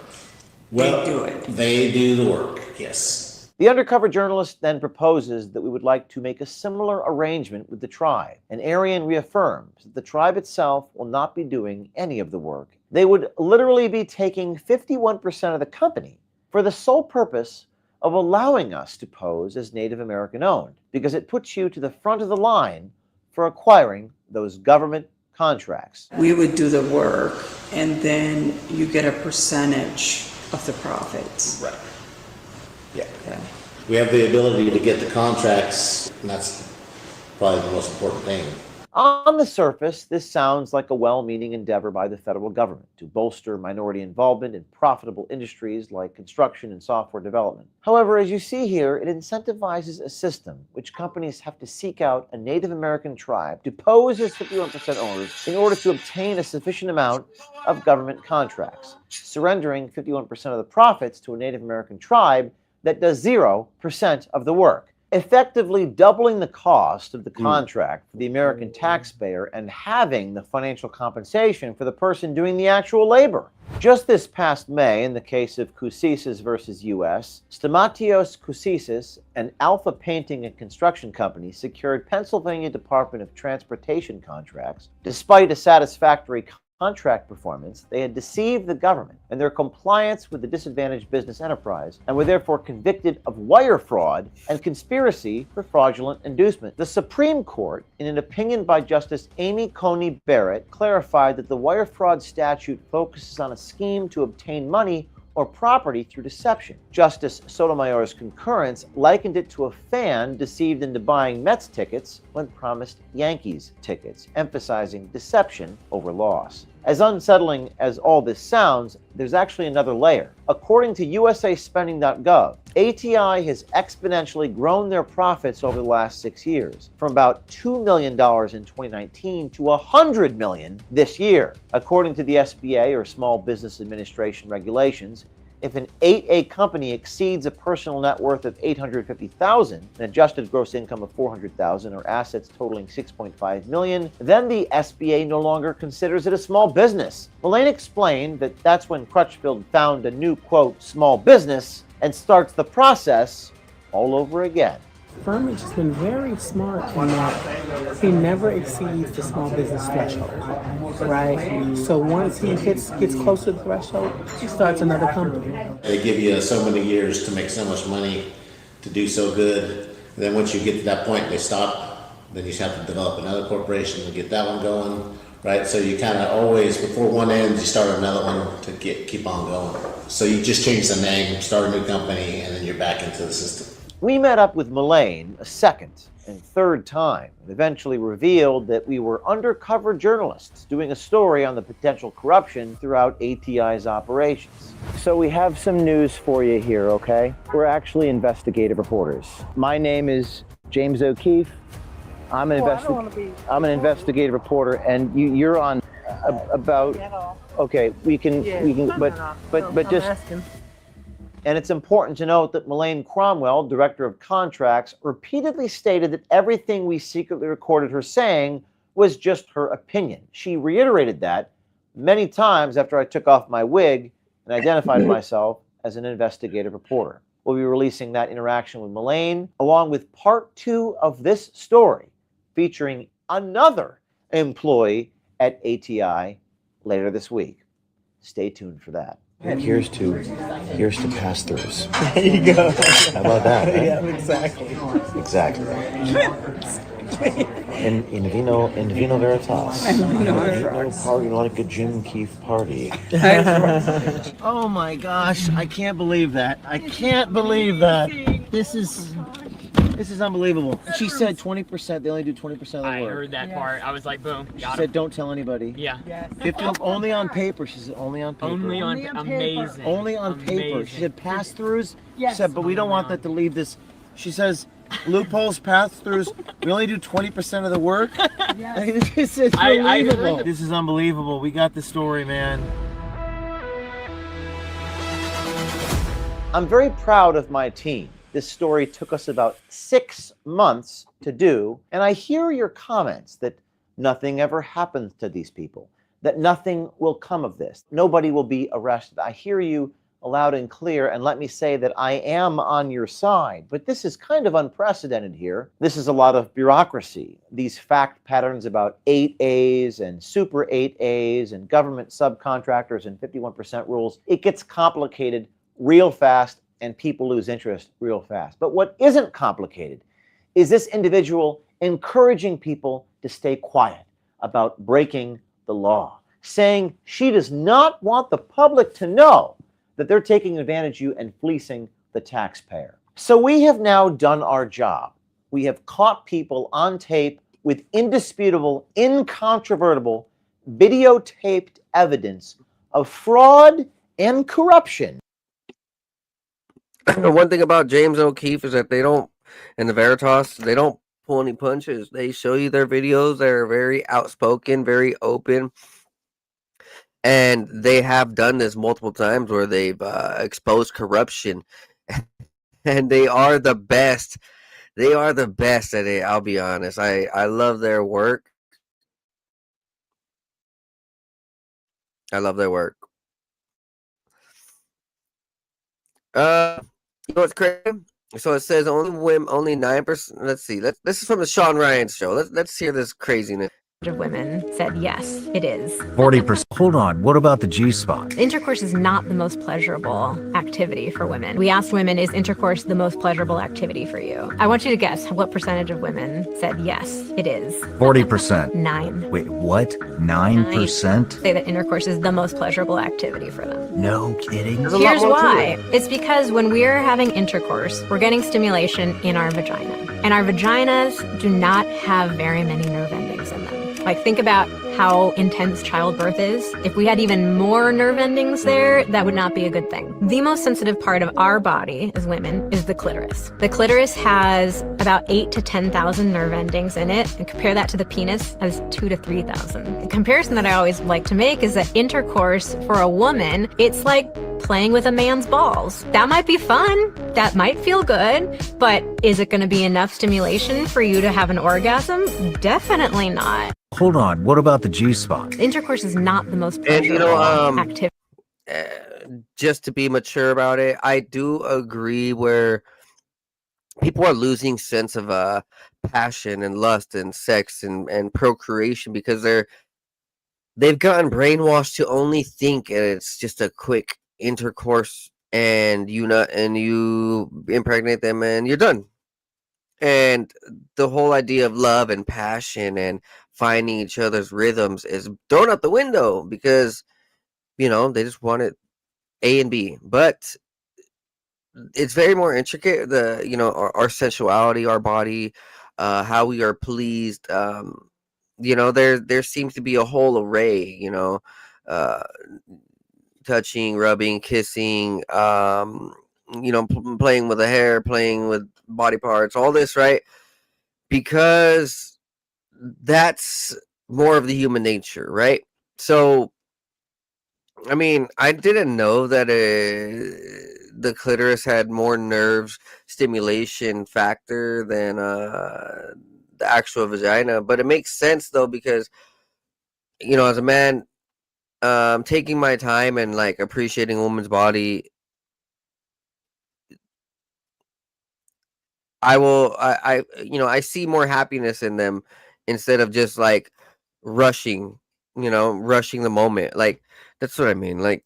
Well, they do it. They do the work, yes. The undercover journalist then proposes that we would like to make a similar arrangement with the tribe, and Arian reaffirms that the tribe itself will not be doing any of the work. They would literally be taking 51% of the company for the sole purpose of allowing us to pose as Native American owned, because it puts you to the front of the line for acquiring those government contracts. We would do the work, and then you get a percentage of the profits. Right. Yeah. We have the ability to get the contracts, and that's probably the most important thing. On the surface, this sounds like a well-meaning endeavor by the federal government to bolster minority involvement in profitable industries like construction and software development. However, as you see here, it incentivizes a system which companies have to seek out a Native American tribe to pose as 51% owners in order to obtain a sufficient amount of government contracts, surrendering 51% of the profits to a Native American tribe that does 0% of the work, effectively doubling the cost of the contract for the American taxpayer and having the financial compensation for the person doing the actual labor. Just this past May, in the case of Coussis versus U.S., Stomatios Coussis, an Alpha Painting and Construction Company, secured Pennsylvania Department of Transportation contracts. Despite a satisfactory contract performance, they had deceived the government in their compliance with the disadvantaged business enterprise and were therefore convicted of wire fraud and conspiracy for fraudulent inducement. The Supreme Court, in an opinion by Justice Amy Coney Barrett, clarified that the wire fraud statute focuses on a scheme to obtain money or property through deception. Justice Sotomayor's concurrence likened it to a fan deceived into buying Mets tickets when promised Yankees tickets, emphasizing deception over loss. As unsettling as all this sounds, there's actually another layer. According to USAspending.gov, ATI has exponentially grown their profits over the last 6 years, from about $2 million in 2019 to $100 million this year. According to the SBA, or Small Business Administration regulations, if an 8A company exceeds a personal net worth of $850,000, an adjusted gross income of $400,000, or assets totaling $6.5 million, then the SBA no longer considers it a small business. Mullane explained that that's when Crutchfield found a new, quote, small business and starts the process all over again. Firmage has been very smart in that he never exceeds the small business threshold, right? So once he gets close to the threshold, he starts another company. They give you so many years to make so much money, to do so good. And then once you get to that point, they stop. Then you just have to develop another corporation to get that one going, right? So you kind of always, before one ends, you start another one to keep on going. So you just change the name, start a new company, and then you're back into the system. We met up with Mullane a second and third time and eventually revealed that we were undercover journalists doing a story on the potential corruption throughout ATI's operations. So we have some news for you here, okay? We're actually investigative reporters. My name is James O'Keefe. I'm an investigative reporter, and you're on about. Okay, we can, but just. And it's important to note that Mullane Cromwell, Director of Contracts, repeatedly stated that everything we secretly recorded her saying was just her opinion. She reiterated that many times after I took off my wig and identified myself as an investigative reporter. We'll be releasing that interaction with Mullane, along with part 2 of this story, featuring another employee at ATI later this week. Stay tuned for that. Here's to pass-throughs. There you go. How about that? Right? Yeah, exactly. Exactly. In vino veritas. No party like a Jim Keefe party. Oh my gosh, I can't believe that. I can't believe that. This is unbelievable. She said 20%. They only do 20% of the work. I heard that part. I was like, boom. She Got said, him. don't tell anybody. Yeah. 50 only on paper. She said only on paper. Only on amazing. Only on paper. She said pass-throughs. Yes. She said, but we don't want that to leave this. She says loopholes, pass-throughs. We only do 20% of the work. Yes. This is I unbelievable. heard This is unbelievable. We got the story, man. I'm very proud of my team. This story took us about 6 months to do, and I hear your comments that nothing ever happens to these people, that nothing will come of this. Nobody will be arrested. I hear you loud and clear, and let me say that I am on your side, but this is kind of unprecedented here. This is a lot of bureaucracy. These fact patterns about 8As and super 8As and government subcontractors and 51% rules, it gets complicated real fast, and people lose interest real fast. But what isn't complicated is this individual encouraging people to stay quiet about breaking the law, saying she does not want the public to know that they're taking advantage of you and fleecing the taxpayer. So we have now done our job. We have caught people on tape with indisputable, incontrovertible, videotaped evidence of fraud and corruption. One thing about James O'Keefe is that they don't, in the Veritas, they don't pull any punches. They show you their videos. They're very outspoken, very open. And they have done this multiple times where they've exposed corruption. And they are the best. They are the best at it, I'll be honest. I love their work. I love their work. You know what's crazy? So it says only women, only 9%. Let's see. This is from the Sean Ryan show. Let's hear this craziness. Of women said yes, it is. 40%. Hold on, what about the G-spot? Intercourse is not the most pleasurable activity for women. We asked women, is intercourse the most pleasurable activity for you? I want you to guess what percentage of women said yes, it is. 40%. 9. Wait, what? 9%? Say that intercourse is the most pleasurable activity for them. No kidding. Here's why. It's because when we're having intercourse, we're getting stimulation in our vagina. And our vaginas do not have very many nerve endings in them. Like, think about how intense childbirth is. If we had even more nerve endings there, that would not be a good thing. The most sensitive part of our body as women is the clitoris. The clitoris has about 8,000 to 10,000 nerve endings in it, and compare that to the penis as 2,000 to 3,000. The comparison that I always like to make is that intercourse for a woman, it's like playing with a man's balls. That might be fun, that might feel good, but is it going to be enough stimulation for you to have an orgasm? Definitely not. Hold on, what about the G-spot? Intercourse is not the most pleasurable And you know, activity. Just to be mature about it, I do agree where people are losing sense of passion and lust and sex and procreation because they've gotten brainwashed to only think it's just a quick intercourse and you impregnate them and you're done. And the whole idea of love and passion and finding each other's rhythms is thrown out the window because, you know, they just want it A and B. But it's very more intricate, our sensuality, our body, how we are pleased. There seems to be a whole array, touching, rubbing, kissing, playing with the hair, playing with body parts, all this, right? Because that's more of the human nature, right? So, I mean, I didn't know that the clitoris had more nerve stimulation factor than the actual vagina, but it makes sense though because, as a man, taking my time and like appreciating a woman's body, I see more happiness in them instead of just like rushing the moment. Like, that's what I mean. Like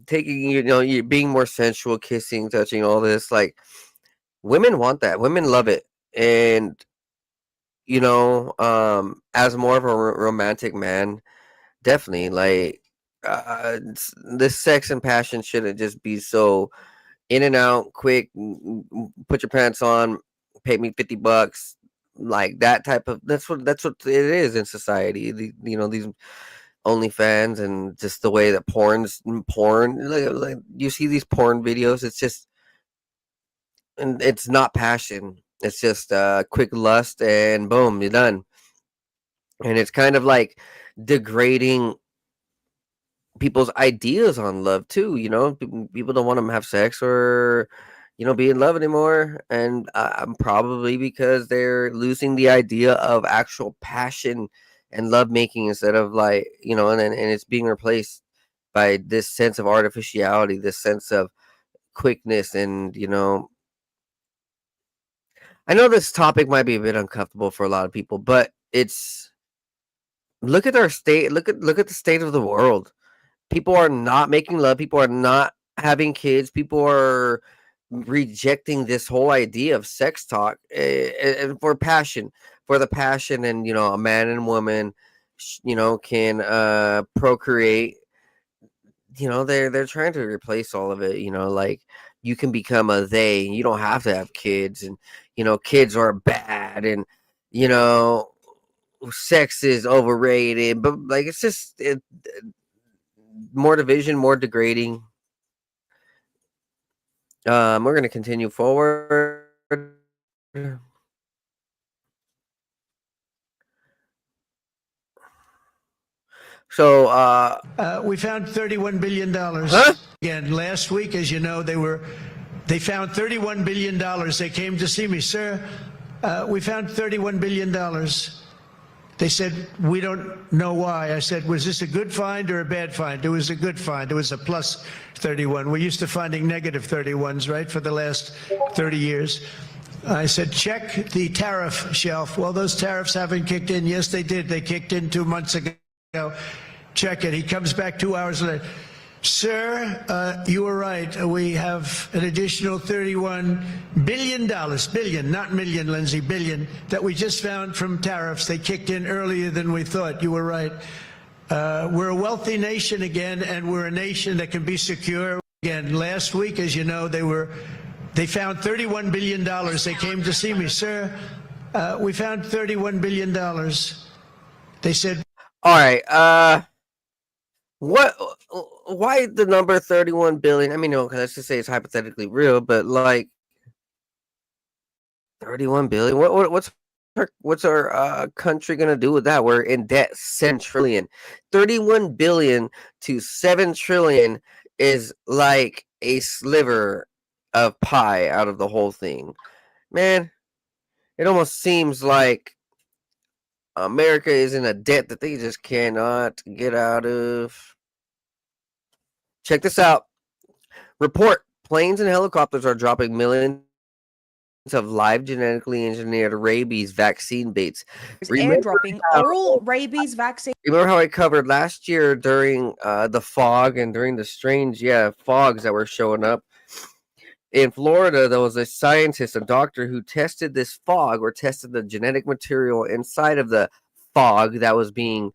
taking, you being more sensual, kissing, touching, all this, like women want that. Women love it. And, as more of a romantic man, definitely like, this sex and passion shouldn't just be so, in and out, quick, put your pants on, pay me $50, like that type of. That's what it is in society. These OnlyFans and just the way that porn. Like you see these porn videos, it's just, and it's not passion. It's just quick lust, and boom, you're done. And it's kind of like degrading people's ideas on love too. People don't want to have sex or be in love anymore, and probably because they're losing the idea of actual passion and love making, instead of like, and it's being replaced by this sense of artificiality, this sense of quickness. And I know this topic might be a bit uncomfortable for a lot of people, but it's, look at our state, look at the state of the world. People are not making love, people are not having kids, people are rejecting this whole idea of sex talk, and for the passion. And a man and woman can procreate. They're trying to replace all of it. Like, you can become a they, you don't have to have kids, and kids are bad, and sex is overrated. But like, it's just more division, more degrading. We're going to continue forward. So we found $31 billion. Again, last week, as you know, they found $31 billion. They came to see me, sir. We found $31 billion. They said, we don't know why. I said, was this a good find or a bad find? It was a good find. It was a plus 31. We're used to finding negative 31s, right, for the last 30 years. I said, check the tariff shelf. Well, those tariffs haven't kicked in. Yes, they did. They kicked in 2 months ago. Check it. He comes back 2 hours later. Sir, you were right. We have an additional $31 billion, billion, not million, Lindsay, billion, that we just found from tariffs. They kicked in earlier than we thought. You were right. We're a wealthy nation again, and we're a nation that can be secure. Again, last week, as you know, they found $31 billion. They came to see me, sir. We found $31 billion. They said, all right, why the number 31 billion? I mean, no, let's just say it's hypothetically real, but like 31 billion, what's our country gonna do with that? We're in debt 7 trillion. 31 billion to 7 trillion is like a sliver of pie out of the whole thing. Man, it almost seems like America is in a debt that they just cannot get out of. Check this out. Report: planes and helicopters are dropping millions of live genetically engineered rabies vaccine baits. Airdropping oral rabies vaccine. Remember how I covered last year during the fog and during the strange, fogs that were showing up? In Florida, there was a scientist, a doctor, who tested this fog, or tested the genetic material inside of the fog that was being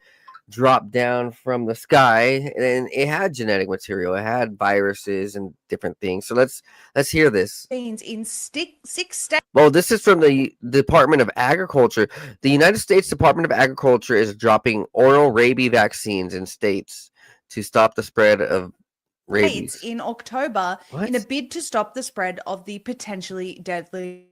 dropped down from the sky, and it had genetic material. It had viruses and different things. So let's hear this. In 6 states. Well, this is from the Department of Agriculture. The United States Department of Agriculture is dropping oral rabies vaccines in states to stop the spread of rabies in October in a bid to stop the spread of the potentially deadly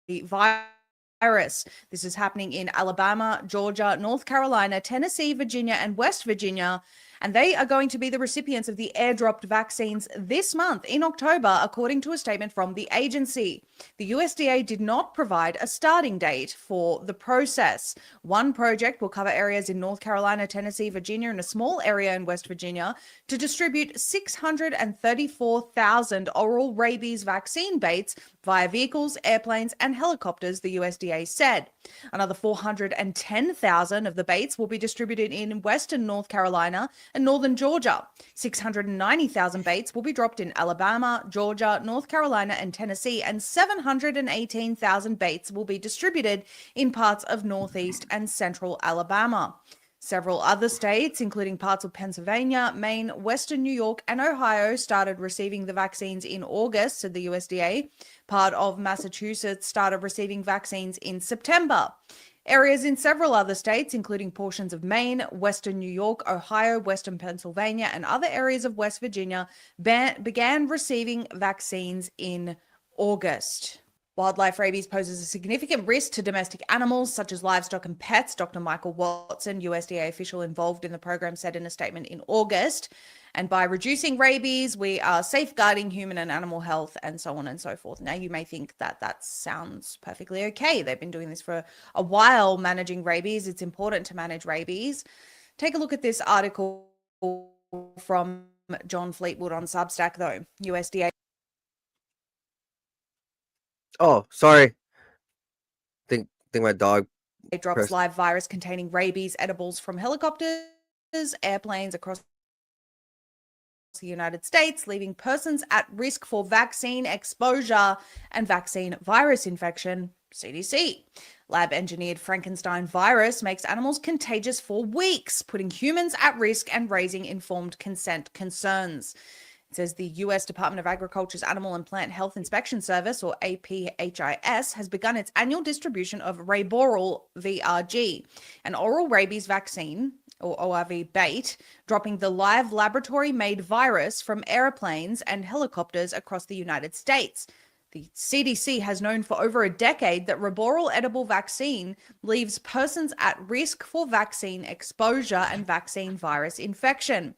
virus. This is happening in Alabama, Georgia, North Carolina, Tennessee, Virginia, and West Virginia. And they are going to be the recipients of the airdropped vaccines this month in October, according to a statement from the agency. The USDA did not provide a starting date for the process. One project will cover areas in North Carolina, Tennessee, Virginia, and a small area in West Virginia to distribute 634,000 oral rabies vaccine baits via vehicles, airplanes, and helicopters, the USDA said. Another 410,000 of the baits will be distributed in Western North Carolina and Northern Georgia. 690,000 baits will be dropped in Alabama, Georgia, North Carolina, and Tennessee, and 718,000 baits will be distributed in parts of Northeast and Central Alabama. Several other states, including parts of Pennsylvania, Maine, Western New York, and Ohio, started receiving the vaccines in August, said the USDA. Part of Massachusetts started receiving vaccines in September. Areas in several other states, including portions of Maine, Western New York, Ohio, Western Pennsylvania, and other areas of West Virginia, began receiving vaccines in August. Wildlife rabies poses a significant risk to domestic animals such as livestock and pets, Dr. Michael Watson, USDA official involved in the program, said in a statement in August. And by reducing rabies, we are safeguarding human and animal health and so on and so forth. Now, you may think that that sounds perfectly okay. They've been doing this for a while, managing rabies. It's important to manage rabies. Take a look at this article from John Fleetwood on Substack, though. USDA. Oh, sorry. Think my dog drops pressed. live virus containing rabies edibles from helicopters, airplanes across the United States, leaving persons at risk for vaccine exposure and vaccine virus infection, CDC. Lab-engineered Frankenstein virus makes animals contagious for weeks, putting humans at risk and raising informed consent concerns. It says the U.S. Department of Agriculture's Animal and Plant Health Inspection Service, or APHIS, has begun its annual distribution of Raboral VRG, an oral rabies vaccine, or ORV bait, dropping the live laboratory-made virus from airplanes and helicopters across the United States. The CDC has known for over a decade that Raboral edible vaccine leaves persons at risk for vaccine exposure and vaccine virus infection.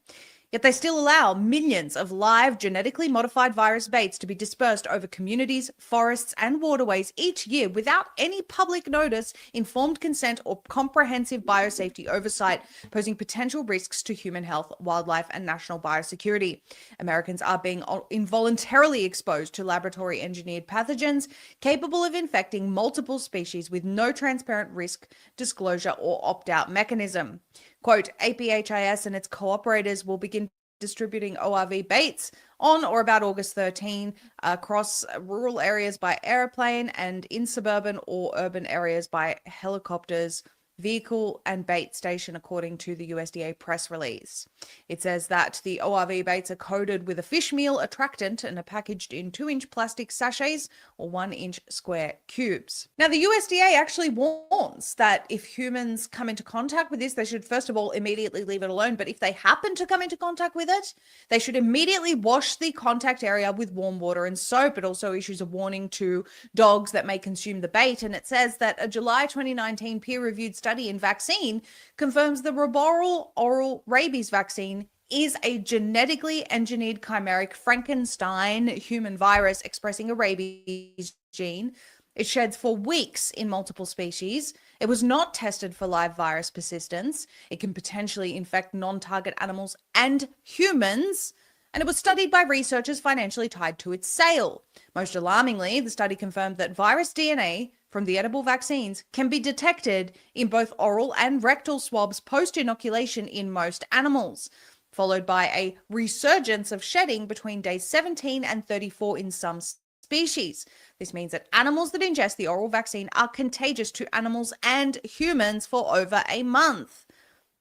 Yet they still allow millions of live genetically modified virus baits to be dispersed over communities, forests, and waterways each year without any public notice, informed consent, or comprehensive biosafety oversight, posing potential risks to human health, wildlife, and national biosecurity. Americans are being involuntarily exposed to laboratory engineered pathogens capable of infecting multiple species with no transparent risk disclosure or opt-out mechanism. Quote, APHIS and its cooperators will begin distributing ORV baits on or about August 13 across rural areas by airplane and in suburban or urban areas by helicopters, vehicle, and bait station, according to the USDA press release. It says that the ORV baits are coated with a fish meal attractant and are packaged in 2-inch plastic sachets or 1-inch square cubes. Now, the USDA actually warns that if humans come into contact with this, they should first of all immediately leave it alone. But if they happen to come into contact with it, they should immediately wash the contact area with warm water and soap. It also issues a warning to dogs that may consume the bait. And it says that a July 2019 peer-reviewed study in Vaccine confirms the Raboral oral rabies vaccine is a genetically engineered chimeric Frankenstein human virus expressing a rabies gene. It sheds for weeks in multiple species. It was not tested for live virus persistence. It can potentially infect non-target animals and humans. And it was studied by researchers financially tied to its sale. Most alarmingly, the study confirmed that virus DNA from the edible vaccines can be detected in both oral and rectal swabs post-inoculation in most animals, followed by a resurgence of shedding between days 17 and 34 in some species. This means that animals that ingest the oral vaccine are contagious to animals and humans for over a month.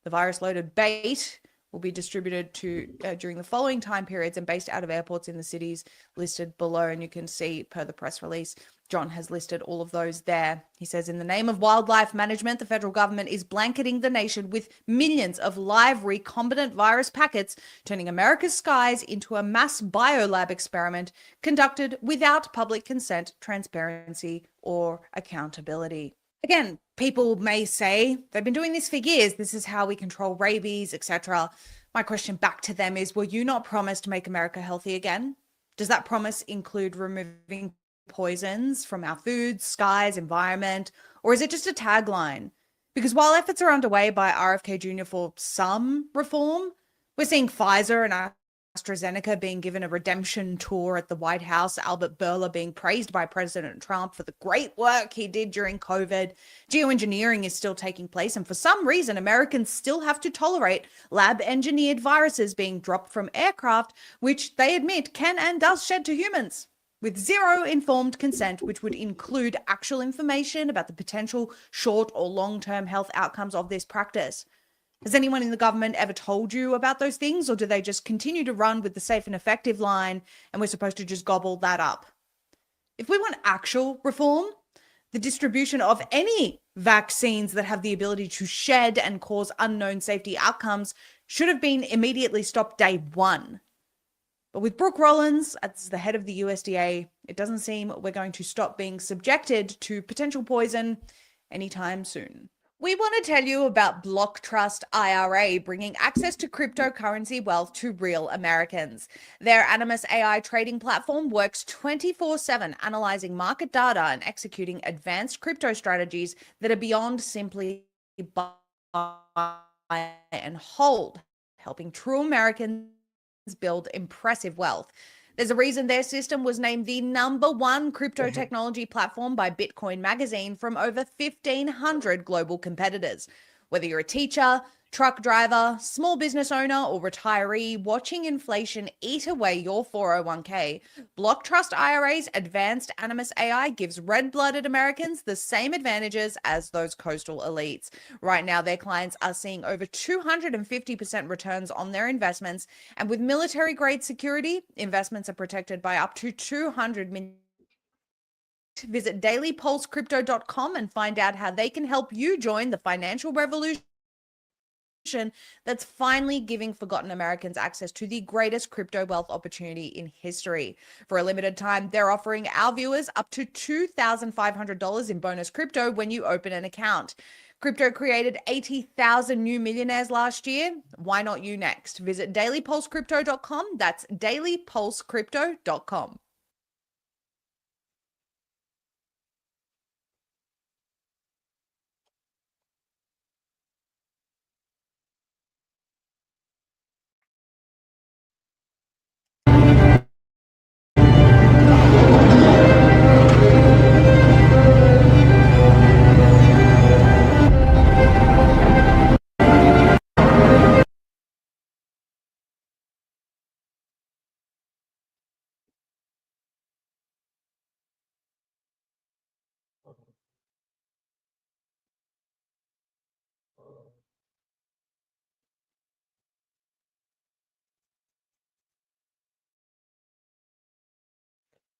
The virus-loaded bait will be distributed to during the following time periods and based out of airports in the cities listed below. And you can see, per the press release, John has listed all of those there. He says, in the name of wildlife management, the federal government is blanketing the nation with millions of live recombinant virus packets, turning America's skies into a mass biolab experiment conducted without public consent, transparency, or accountability. Again, people may say they've been doing this for years. This is how we control rabies, etc. My question back to them is, will you not promise to make America healthy again? Does that promise include removing poisons from our foods, skies, environment, or is it just a tagline? Because while efforts are underway by RFK Jr. for some reform, we're seeing Pfizer and AstraZeneca being given a redemption tour at the White House, Albert Bourla being praised by President Trump for the great work he did during COVID. Geoengineering is still taking place, and for some reason, Americans still have to tolerate lab-engineered viruses being dropped from aircraft, which they admit can and does shed to humans, with zero informed consent, which would include actual information about the potential short or long-term health outcomes of this practice. Has anyone in the government ever told you about those things, or do they just continue to run with the safe and effective line and we're supposed to just gobble that up? If we want actual reform, the distribution of any vaccines that have the ability to shed and cause unknown safety outcomes should have been immediately stopped day one. But with Brooke Rollins as the head of the USDA, it doesn't seem we're going to stop being subjected to potential poison anytime soon. We want to tell you about Block Trust IRA, bringing access to cryptocurrency wealth to real Americans. Their Animus AI trading platform works 24/7, analyzing market data and executing advanced crypto strategies that are beyond simply buy and hold, helping true Americans build impressive wealth. There's a reason their system was named the #1 crypto technology platform by Bitcoin Magazine from over 1,500 global competitors. Whether you're a teacher, truck driver, small business owner, or retiree watching inflation eat away your 401k, Block Trust IRA's advanced Animus AI gives red-blooded Americans the same advantages as those coastal elites. Right now, their clients are seeing over 250% returns on their investments, and with military-grade security, investments are protected by up to $200 million. Visit dailypulsecrypto.com and find out how they can help you join the financial revolution that's finally giving forgotten Americans access to the greatest crypto wealth opportunity in history. For a limited time, they're offering our viewers up to $2,500 in bonus crypto when you open an account. Crypto created 80,000 new millionaires last year. Why not you next? Visit dailypulsecrypto.com. That's dailypulsecrypto.com.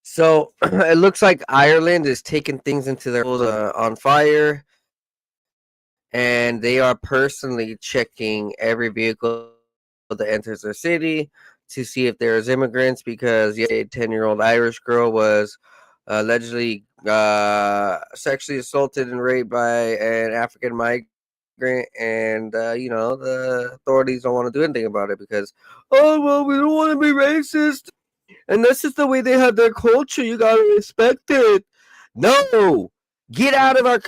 So it looks like Ireland is taking things into their on fire, and they are personally checking every vehicle that enters their city to see if there's immigrants, because a 10-year-old Irish girl was allegedly sexually assaulted and raped by an African migrant, and the authorities don't want to do anything about it because, oh well, we don't want to be racist, and this is the way they have their culture. You gotta respect it. No, get out of the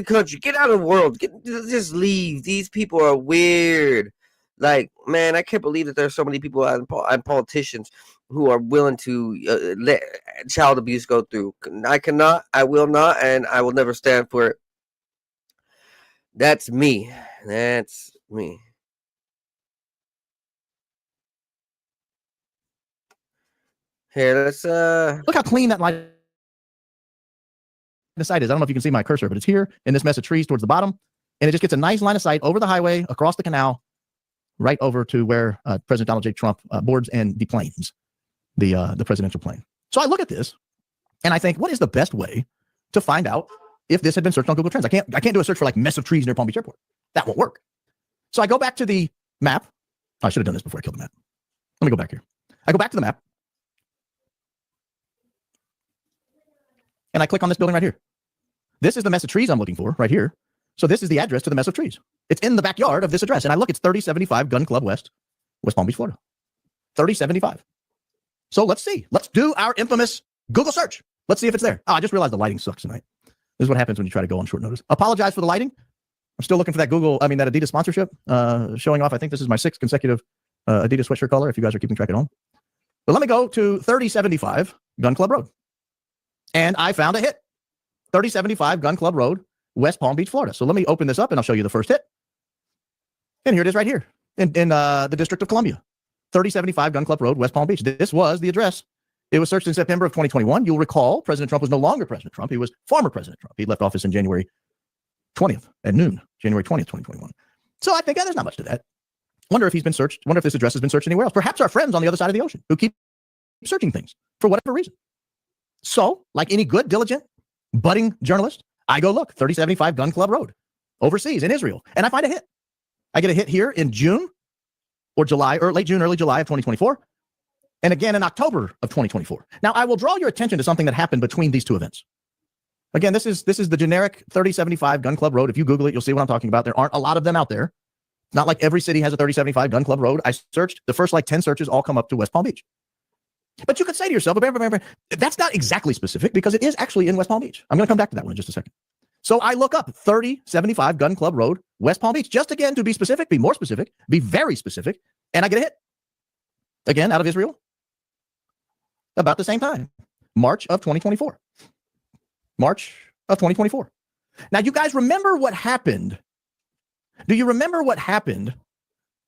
country, get out of the world, just leave. These people are weird. Like, man, I can't believe that there's so many people and politicians who are willing to let child abuse go through. I cannot, I will not, and I will never stand for it. That's me. That's me. Here, let's look how clean that line of sight is. I don't know if you can see my cursor, but it's here in this mess of trees towards the bottom, and it just gets a nice line of sight over the highway, across the canal, right over to where President Donald J. Trump boards and deplanes the presidential plane. So I look at this and I think, what is the best way to find out if this had been searched on Google Trends? I can't do a search for like mess of trees near Palm Beach Airport. That won't work. So I go back to the map. I should have done this before I killed the map. Let me go back here. I go back to the map and I click on this building right here. This is the mess of trees I'm looking for right here. So this is the address to the mess of trees. It's in the backyard of this address. And I look, it's 3075 Gun Club West Palm Beach, Florida. 3075. So let's see. Let's do our infamous Google search. Let's see if it's there. Oh, I just realized the lighting sucks tonight. This is what happens when you try to go on short notice. Apologize for the lighting. I'm still looking for that that Adidas sponsorship showing off. I think this is my 6th consecutive Adidas sweatshirt color, if you guys are keeping track at home. But let me go to 3075 Gun Club Road. And I found a hit. 3075 Gun Club Road, West Palm Beach, Florida. So let me open this up and I'll show you the first hit. And here it is right here in the District of Columbia. 3075 Gun Club Road, West Palm Beach. This was the address. It was searched in September of 2021. You'll recall President Trump was no longer President Trump. He was former President Trump. He left office in January 20th at noon, January 20th, 2021. So I think there's not much to that. Wonder if he's been searched. Wonder if this address has been searched anywhere else. Perhaps our friends on the other side of the ocean who keep searching things for whatever reason. So, like any good, diligent, budding journalist, I go look, 3075 Gun Club Road, overseas in Israel, and I find a hit. I get a hit here in June or July, or late June, early July of 2024, and again in October of 2024. Now, I will draw your attention to something that happened between these two events. Again, this is the generic 3075 Gun Club Road. If you Google it, you'll see what I'm talking about. There aren't a lot of them out there. Not like every city has a 3075 Gun Club Road. I searched, the first like 10 searches all come up to West Palm Beach. But you could say to yourself, that's not exactly specific because it is actually in West Palm Beach. I'm going to come back to that one in just a second. So I look up 3075 Gun Club Road, West Palm Beach, just again to be specific, be more specific, be very specific, and I get a hit. Again, out of Israel, about the same time, March of 2024. March of 2024. Now, you guys remember what happened? Do you remember what happened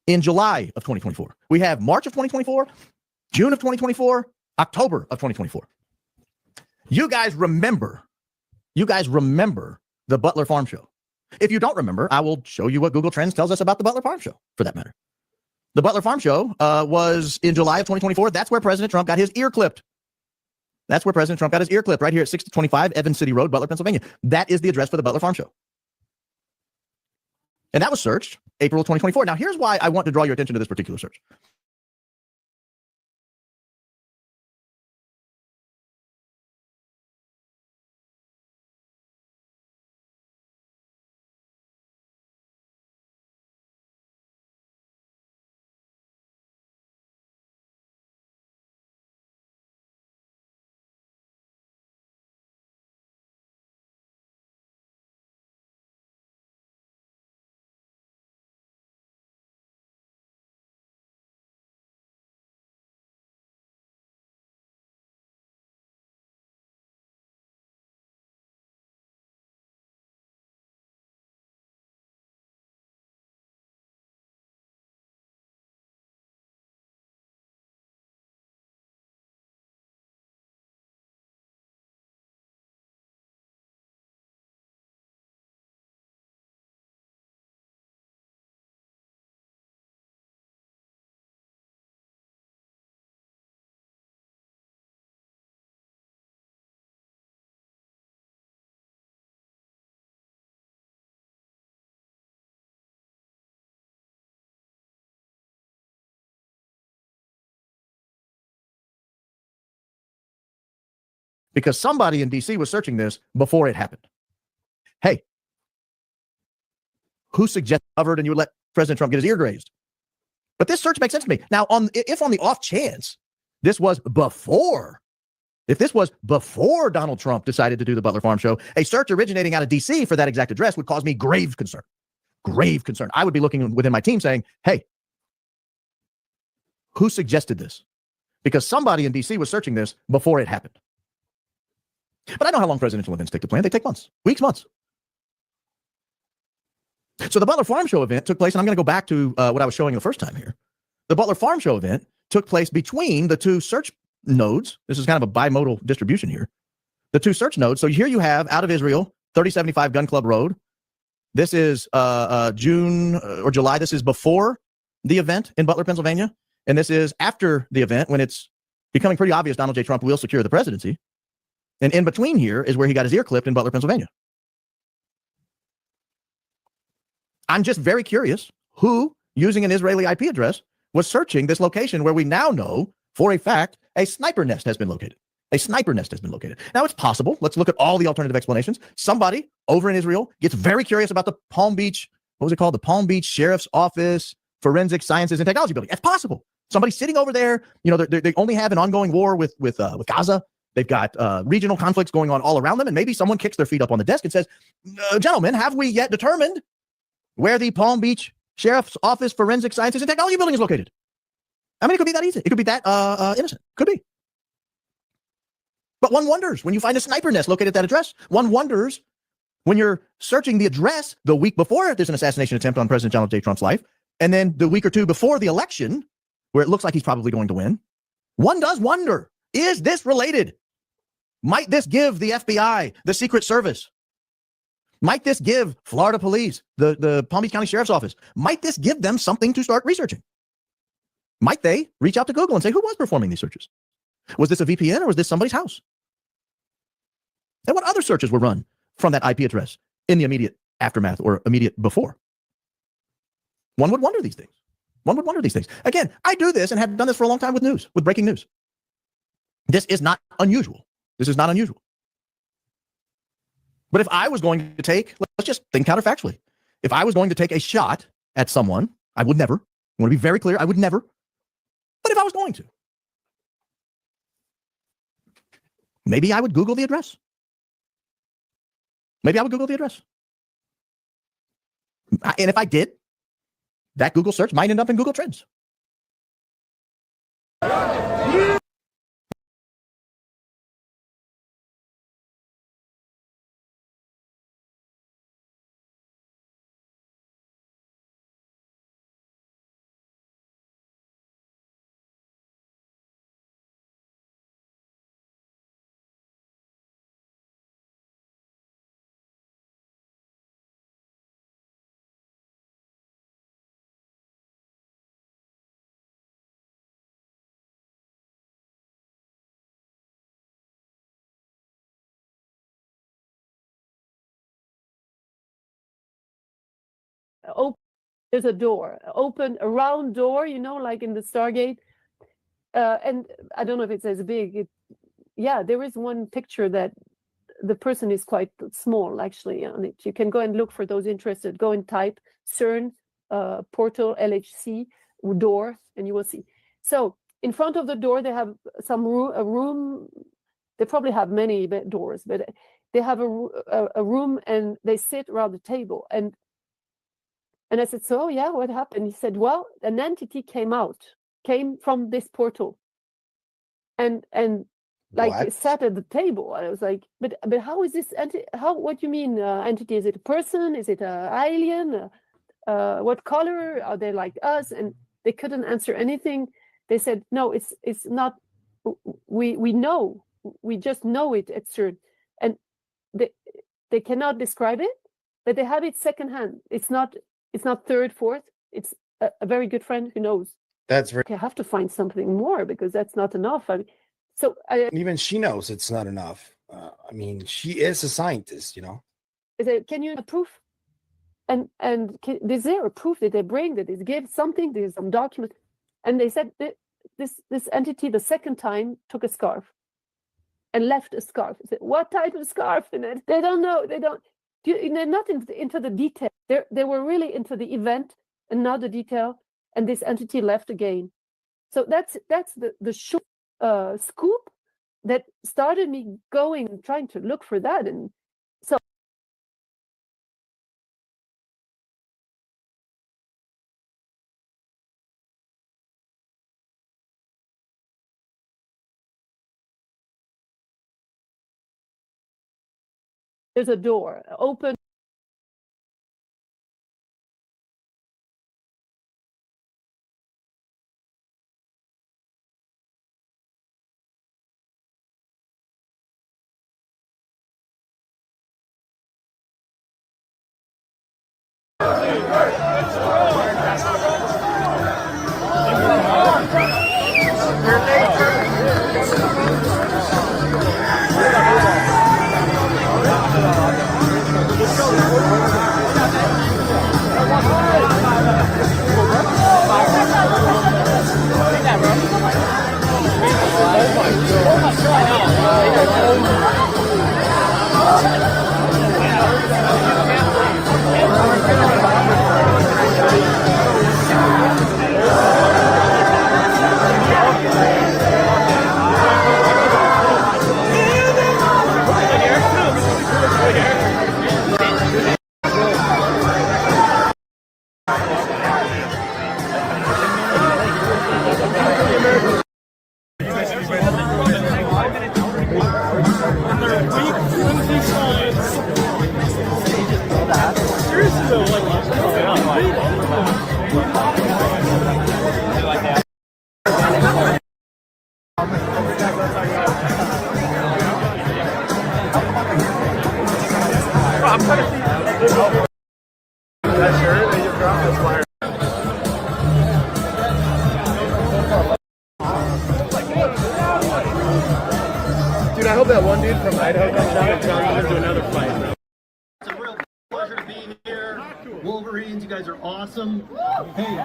in July of 2024? We have March of 2024, June of 2024, October of 2024. You guys remember the Butler Farm Show. If you don't remember, I will show you what Google Trends tells us about the Butler Farm Show, for that matter. The Butler Farm Show was in July of 2024. That's where President Trump got his ear clipped. Right here at 6025 Evans City Road, Butler, Pennsylvania. That is the address for the Butler Farm Show. And that was searched April of 2024. Now, here's why I want to draw your attention to this particular search. Because somebody in DC was searching this before it happened. Hey, who suggested covered and you let President Trump get his ear grazed? But this search makes sense to me. Now, if on the off chance this was before, if this was before Donald Trump decided to do the Butler Farm Show, a search originating out of DC for that exact address would cause me grave concern. Grave concern. I would be looking within my team saying, hey, who suggested this? Because somebody in DC was searching this before it happened. But I know how long presidential events take to plan. They take months, weeks, months. So the Butler Farm Show event took place, and I'm going to go back to what I was showing the first time here. The Butler Farm Show event took place between the two search nodes. This is kind of a bimodal distribution here. The two search nodes. So here you have out of Israel, 3075 Gun Club Road. This is June or July. This is before the event in Butler, Pennsylvania. And this is after the event when it's becoming pretty obvious Donald J. Trump will secure the presidency. And in between here is where he got his ear clipped in Butler, Pennsylvania. I'm just very curious who, using an Israeli IP address, was searching this location where we now know for a fact a sniper nest has been located. A sniper nest has been located. Now, it's possible. Let's look at all the alternative explanations. Somebody over in Israel gets very curious about the Palm Beach, what was it called? The Palm Beach Sheriff's Office, Forensic Sciences and Technology Building. That's possible. Somebody sitting over there, you know, they only have an ongoing war with Gaza. They've got regional conflicts going on all around them, and maybe someone kicks their feet up on the desk and says, gentlemen, have we yet determined where the Palm Beach Sheriff's Office Forensic Sciences and Technology Building is located? I mean, it could be that easy. It could be that innocent. Could be. But one wonders, when you find a sniper nest located at that address, one wonders when you're searching the address the week before there's an assassination attempt on President Donald J. Trump's life, and then the week or two before the election, where it looks like he's probably going to win, one does wonder, is this related? Might this give the FBI, the Secret Service, Might this give Florida police, the Palm Beach County Sheriff's Office, might this give them something to start researching? Might they reach out to Google and say, who was performing these searches? Was this a VPN or was this somebody's house? And what other searches were run from that IP address in the immediate aftermath or immediate before? One would wonder these things. One would wonder these things. Again, I do this and have done this for a long time with news, with breaking news. This is not unusual. This is not unusual. But if I was going to take, let's just think counterfactually. If I was going to take a shot at someone, I would never. I want to be very clear. I would never. But if I was going to, maybe I would Google the address. Maybe I would Google the address. And if I did, that Google search might end up in Google Trends. There's a door, open, a round door, you know, like in the Stargate. And I don't know if it's as big. Yeah, there is one picture that the person is quite small, actually, on it. You can go and look for those interested. Go and type CERN, portal, LHC, door, and you will see. So in front of the door, they have a room. They probably have many doors, but they have a room, and they sit around the table. And I said, so yeah, what happened? He said, well, an entity came from this portal, and like What? sat at the table. And I was like, but how is this entity? What do you mean entity? Is it a person? Is it an alien? What color are they like us? And they couldn't answer anything. They said, no, it's not. We know. We just know it at CERN, and they cannot describe it, but they have it secondhand. It's not third, fourth. It's a very good friend who knows. That's right. Okay, I have to find something more because that's not enough. I mean, Even she knows it's not enough. I mean, she is a scientist, you know. I said, can you have proof? And is there a proof that they bring that is give something? There's some document, and they said that this entity the second time took a scarf and left a scarf. I said, what type of scarf? And they don't know. They don't. They're not into the detail. They were really into the event and not the detail. And this entity left again. So that's the short scoop that started me going and trying to look for that. And so there's a door open. I'm trying to see. here. Wolverines, you guys are awesome. Hey,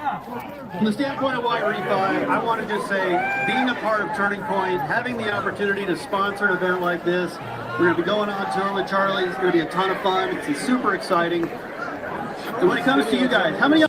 from the standpoint of White Refi, I want to just say, being a part of Turning Point, having the opportunity to sponsor an event like this, we're going to be going on tour with Charlie. It's going to be a ton of fun. It's super exciting. And when it comes to you guys, how many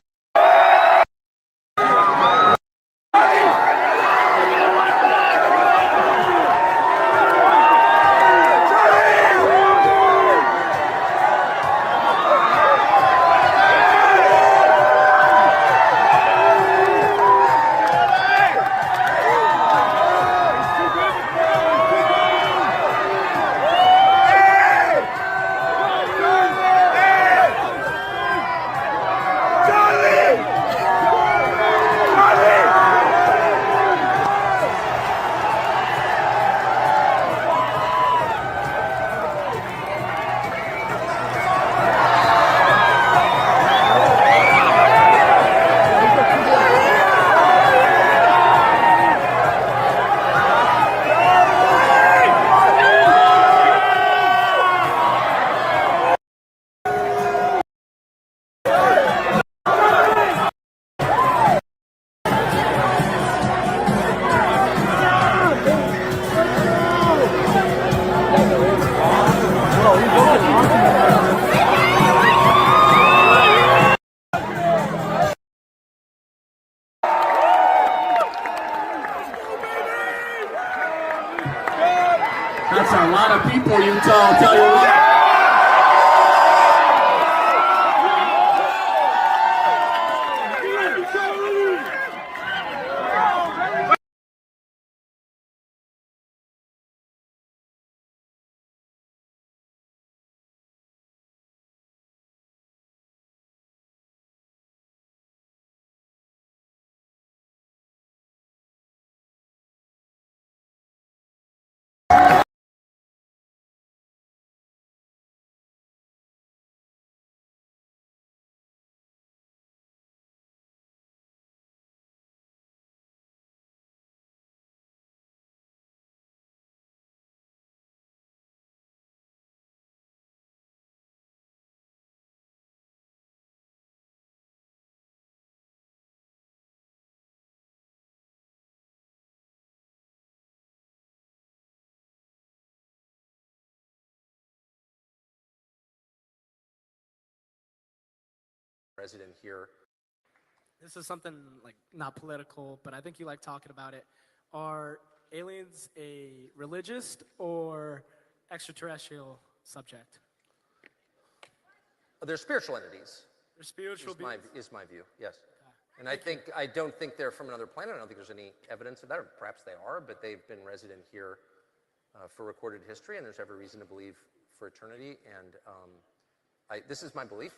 That's a lot of people, Utah, I'll tell you what. Resident here. This is something like not political, but I think you like talking about it. Are aliens a religious or extraterrestrial subject? They're spiritual entities. They're spiritual beings. Is my view, yes. And I don't think they're from another planet. I don't think there's any evidence of that, or perhaps they are, but they've been resident here for recorded history, and there's every reason to believe for eternity. And this is my belief.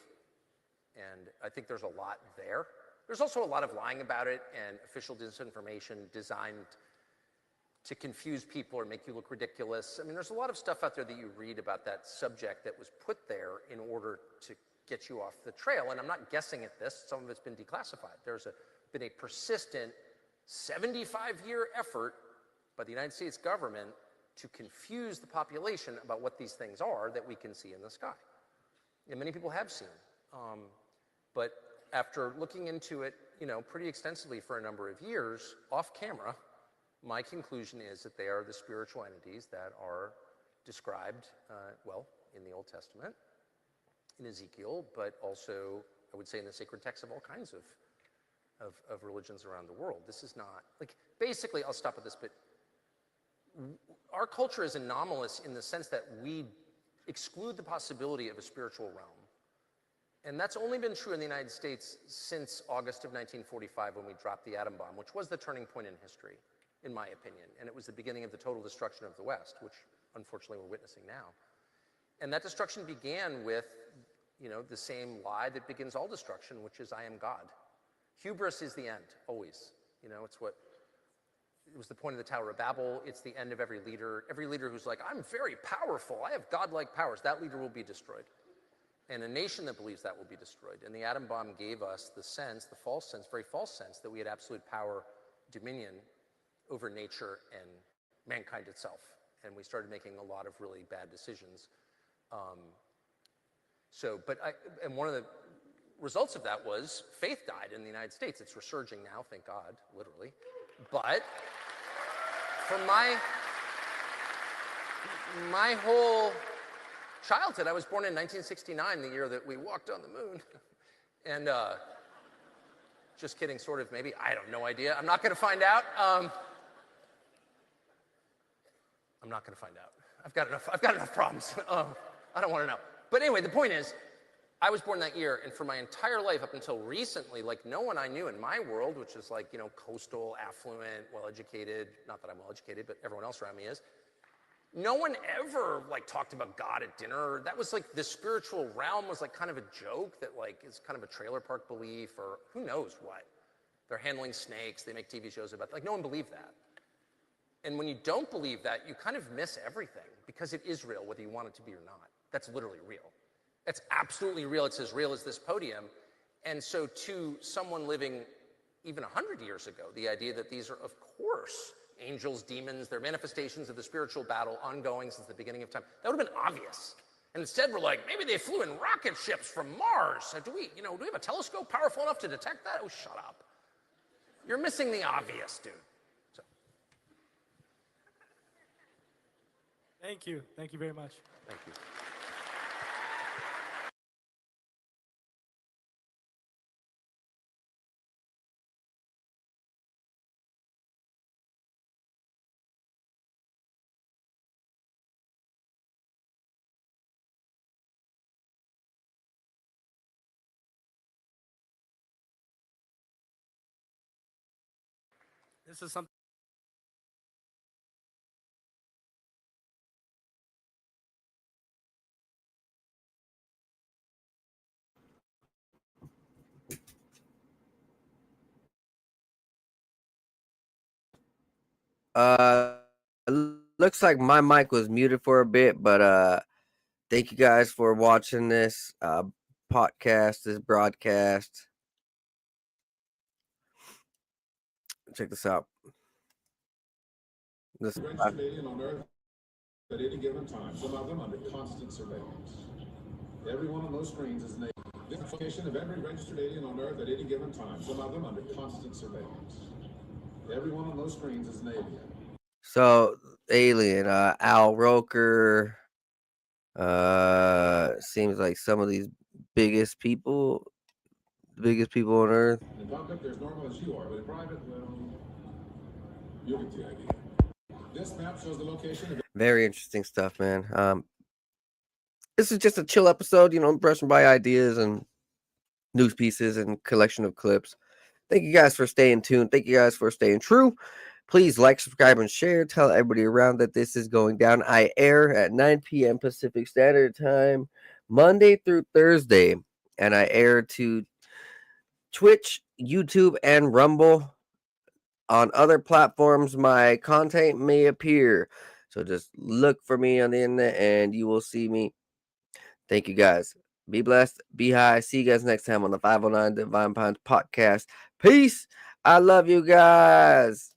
And I think there's a lot there. There's also a lot of lying about it and official disinformation designed to confuse people or make you look ridiculous. I mean, there's a lot of stuff out there that you read about that subject that was put there in order to get you off the trail. And I'm not guessing at this. Some of it's been declassified. There's been a persistent 75-year effort by the United States government to confuse the population about what these things are that we can see in the sky. And many people have seen. But after looking into it, pretty extensively for a number of years, off camera, my conclusion is that they are the spiritual entities that are described, in the Old Testament, in Ezekiel, but also, I would say, in the sacred texts of all kinds of religions around the world. This is not, basically, I'll stop at this, but our culture is anomalous in the sense that we exclude the possibility of a spiritual realm. And that's only been true in the United States since August of 1945 when we dropped the atom bomb, which was the turning point in history, in my opinion. And it was the beginning of the total destruction of the West, which unfortunately we're witnessing now. And that destruction began with, the same lie that begins all destruction, which is I am God. Hubris is the end, always. It was the point of the Tower of Babel. It's the end of every leader. Every leader who's like, I'm very powerful, I have godlike powers, that leader will be destroyed. And a nation that believes that will be destroyed. And the atom bomb gave us the sense, very false sense, that we had absolute power, dominion over nature and mankind itself. And we started making a lot of really bad decisions. So, and one of the results of that was faith died in the United States. It's resurging now, thank God, literally. But for my whole childhood, I was born in 1969, the year that we walked on the moon. And just kidding, sort of, maybe. I have no idea. I'm not going to find out. I'm not going to find out. I've got enough problems. I don't want to know. But anyway, the point is, I was born that year, and for my entire life up until recently, like no one I knew in my world, which is like, coastal, affluent, well-educated, not that I'm well-educated, but everyone else around me is, no one ever like talked about God at dinner. That was like the spiritual realm was like kind of a joke that like is kind of a trailer park belief or who knows what. They're handling snakes. They make TV shows about, like no one believed that. And when you don't believe that, you kind of miss everything because it is real, whether you want it to be or not. That's literally real. It's absolutely real. It's as real as this podium. And so to someone living even 100 years ago, the idea that these are, of course, angels, demons, they're manifestations of the spiritual battle ongoing since the beginning of time, that would have been obvious. And instead we're like, maybe they flew in rocket ships from Mars. So do we have a telescope powerful enough to detect that? Oh, shut up. You're missing the obvious, dude. So. Thank you. Thank you very much. Thank you. This is something. Looks like my mic was muted for a bit, but thank you guys for watching this podcast, this broadcast. Check this out. This Canadian on Earth at any given time, some of them under constant surveillance. Everyone on those screens is named. This location of every registered alien on Earth at any given time, some of them under constant surveillance. Everyone on those screens is an alien. So alien, Al Roker, seems like some of these biggest people on Earth. In public, they're as normal as you are, but in private, well, you'll get the idea. This map shows the location of. Very interesting stuff, man. This is just a chill episode, brushing by ideas and news pieces and collection of clips. Thank you guys for staying tuned. Thank you guys for staying true. Please like, subscribe, and share. Tell everybody around that this is going down. I air at 9 p.m. Pacific Standard Time, Monday through Thursday. And I air to Twitch, YouTube, and Rumble. On other platforms, my content may appear. So just look for me on the internet and you will see me. Thank you guys. Be blessed. Be high. See you guys next time on the 509 Divine Pines podcast. Peace. I love you guys.